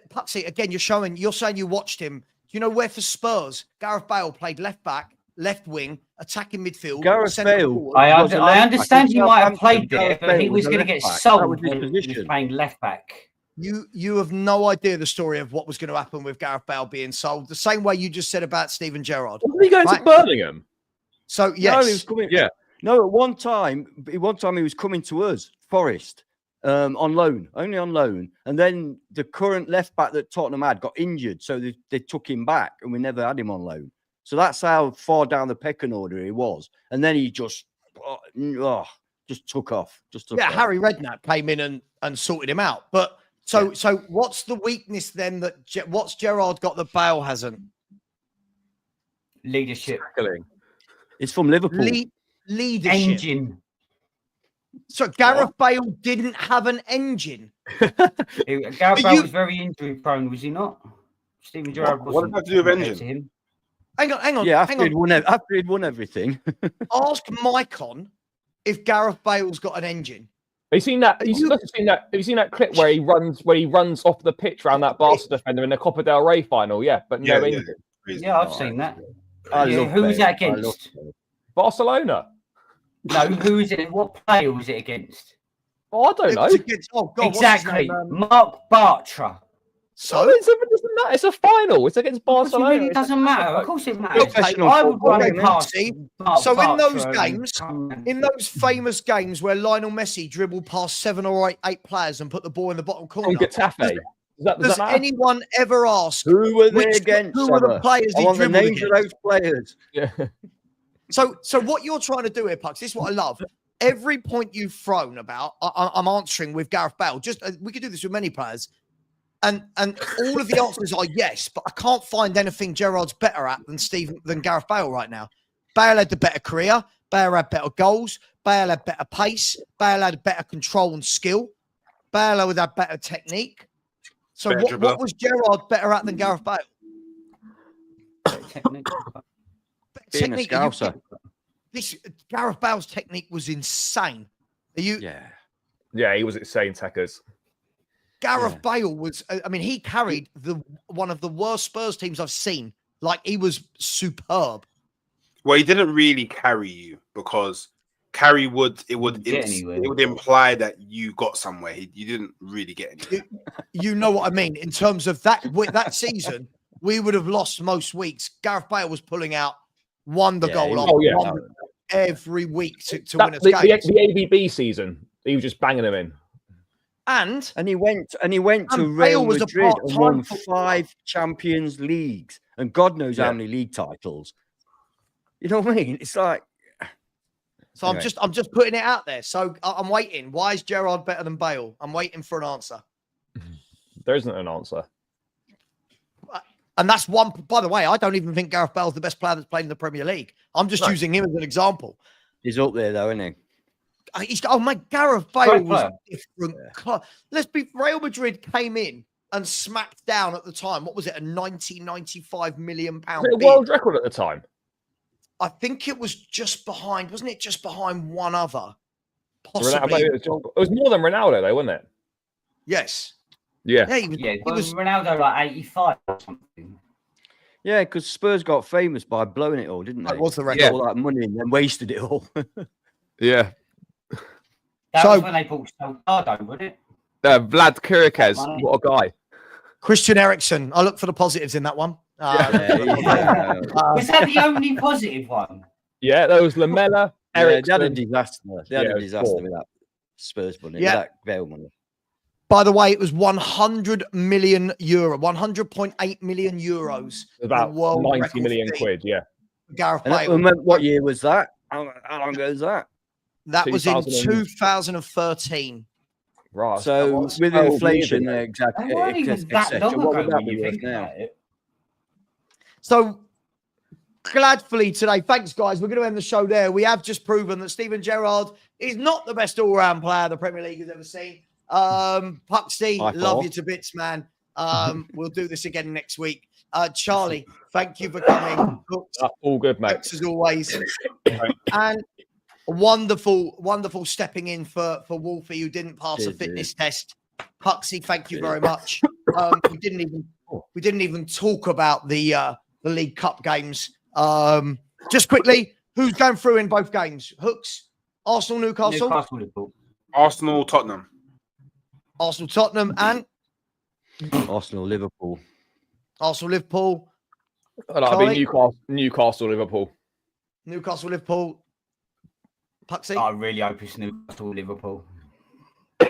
Puxy, again, you're saying you watched him. Do you know where for Spurs, Gareth Bale played left back, left wing, attacking midfield. Gareth centre Bale. forward. I was a left understand back. he might have Southampton, played there, Gareth but he Bale was was a going to left get back. That sold was his when he was position. playing left back. You have no idea the story of what was going to happen with Gareth Bale being sold. The same way you just said about Steven Gerrard. Wasn't he going Right. to Birmingham? So No, yes, he was coming. Yeah. No, at one time he was coming to us, Forest, on loan, only on loan. And then the current left back that Tottenham had got injured, so they took him back, and we never had him on loan. So that's how far down the pecking order he was. And then he just took off. Just took yeah, off. Harry Redknapp came in and sorted him out. But so what's the weakness then that what's Gerrard got that Bale hasn't? Leadership. Tackling. It's from Liverpool. Leadership. Engine. So Gareth Bale didn't have an engine. Gareth But Bale you- was very injury prone, was he not? Steven Gerrard What wasn't. does that do with compared engine? to him. Hang on. Yeah, hang after he'd won everything. Ask Maicon if Gareth Bale's got an engine. Have you seen that? Have you seen that clip where he runs off the pitch around that Barca defender in the Copa del Rey final? Yeah, but no Yeah, injury. Yeah, I've seen that. I Yeah, love who was Bale. that I love against? Bale. Barcelona. No, who is it? What player was it against? Oh, I don't It know. was against- oh God, what's his Exactly, name? Mark Bartra. So It's a final. It's against What do you Barcelona. mean it doesn't matter? Of course it matters. Professional I would football, run isn't it? past. See? Mark So in those Bartra games, and- in those famous games where Lionel Messi dribbled past 7 or 8 players and put the ball in the bottom From corner, Getafe. Does does that matter? anyone ever ask Who were they which- against? who were the Savva? players I he want the dribbled names of against? those players. Yeah. So what you're trying to do here, Pucks, this is what I love. Every point you've thrown about, I'm answering with Gareth Bale. Just we could do this with many players, and all of the answers are yes, but I can't find anything Gerrard's better at than Gareth Bale right now. Bale had the better career. Bale had better goals. Bale had better pace. Bale had better control and skill. Bale would have better technique. So Better what dribbler. was Gerrard better at than Gareth Bale? technique. Being a Technique, are you scouser. this Gareth Bale's technique was insane. Are you? Yeah. Yeah, he was insane, Tackers. Gareth Bale was. I mean, he carried one of the worst Spurs teams I've seen. Like he was superb. Well, he didn't really carry you because carry would it would Didn't get anywhere. it would imply that you got somewhere. You didn't really get anywhere. You know what I mean? In terms of that season, we would have lost most weeks. Gareth Bale was pulling out wonder goal he off was- oh, yeah. every week to win us The games. AVB season, he was just banging them in. And And he went to And Real Bale was a Madrid and part-time won footballer. 5 Champions Leagues and God knows how many league titles. You know what I mean? It's like so Anyway. I'm just putting it out there. So I'm waiting. Why is Gerrard better than Bale? I'm waiting for an answer. There isn't an answer. And that's one. By the way, I don't even think Gareth Bale's the best player that's played in the Premier League. I'm just using him as an example. he's up there though, isn't he? He's oh my Gareth Bale Great was player. different. Let's be Real Madrid came in and smacked down at the time. What was it? A 95 million pound Was it a bid. world record at the time? I think it was just behind, wasn't it? Just behind one other, Ronaldo, possibly. it was more than Ronaldo, though, wasn't it? Yes. Yeah. Yeah, he was. Yeah, he well, was Ronaldo like 85 or something. Yeah, because Spurs got famous by blowing it all, didn't they? that was the Got record. all that money and then wasted it all. Yeah. That So- was when they bought Soldado, wasn't it? Vlad Kirikez, Money. what a guy. Christian Eriksen. I look for the positives in that one. Yeah. Was that the only positive one? Yeah, there was Lamella, They had a Ericsson. disaster. They had Yeah, a disaster poor. with that Spurs money. Yeah. That Vale money. By the way, it was 100 million euro, 100.8 million euros. About the world 90 record million fee quid, yeah. for Gareth And that, Bale. remember, what year was that? How long ago was that? That was in 2000 2013. Right. So was with 12 years inflation, ago. exactly. It wasn't even that etc. long What ago would that when be you worth think now? about it. So gladfully today, thanks guys. We're going to end the show there. We have just proven that Steven Gerrard is not the best all-round player the Premier League has ever seen. Puxty, Hi, love Paul. you to bits, man. We'll do this again next week. Charlie, thank you for coming. Hooks, All good, mate. Hooks as always. And a wonderful stepping in for Wolfie, who didn't pass a Cheers, fitness test. Puxy, thank you Cheers. very much. We didn't even talk about the League Cup games. Just quickly, who's going through in both games? Hooks, Arsenal, Newcastle, Liverpool. Arsenal, Tottenham. Arsenal, Tottenham, and Arsenal, Liverpool. Arsenal, Liverpool, That'll Charlie? be Newcastle, Liverpool. Newcastle, Liverpool. Puxy, I really hope it's Newcastle, Liverpool.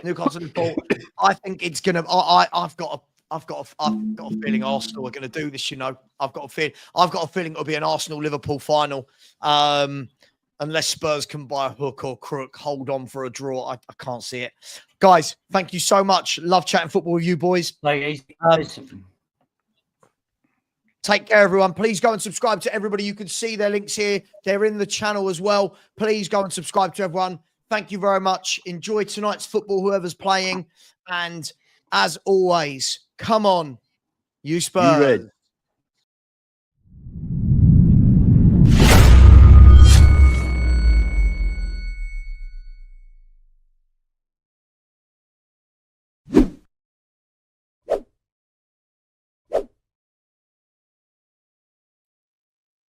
Newcastle, Liverpool. I think it's gonna. I've got a feeling Arsenal are going to do this. You know, I've got a feeling it'll be an Arsenal Liverpool final. Unless Spurs can buy a hook or crook, hold on for a draw. I can't see it. Guys, thank you so much. Love chatting football with you boys. Take care, everyone. Please go and subscribe to everybody. You can see their links here. They're in the channel as well. Please go and subscribe to everyone. Thank you very much. Enjoy tonight's football, whoever's playing. And as always, come on, you Spurs. You Red.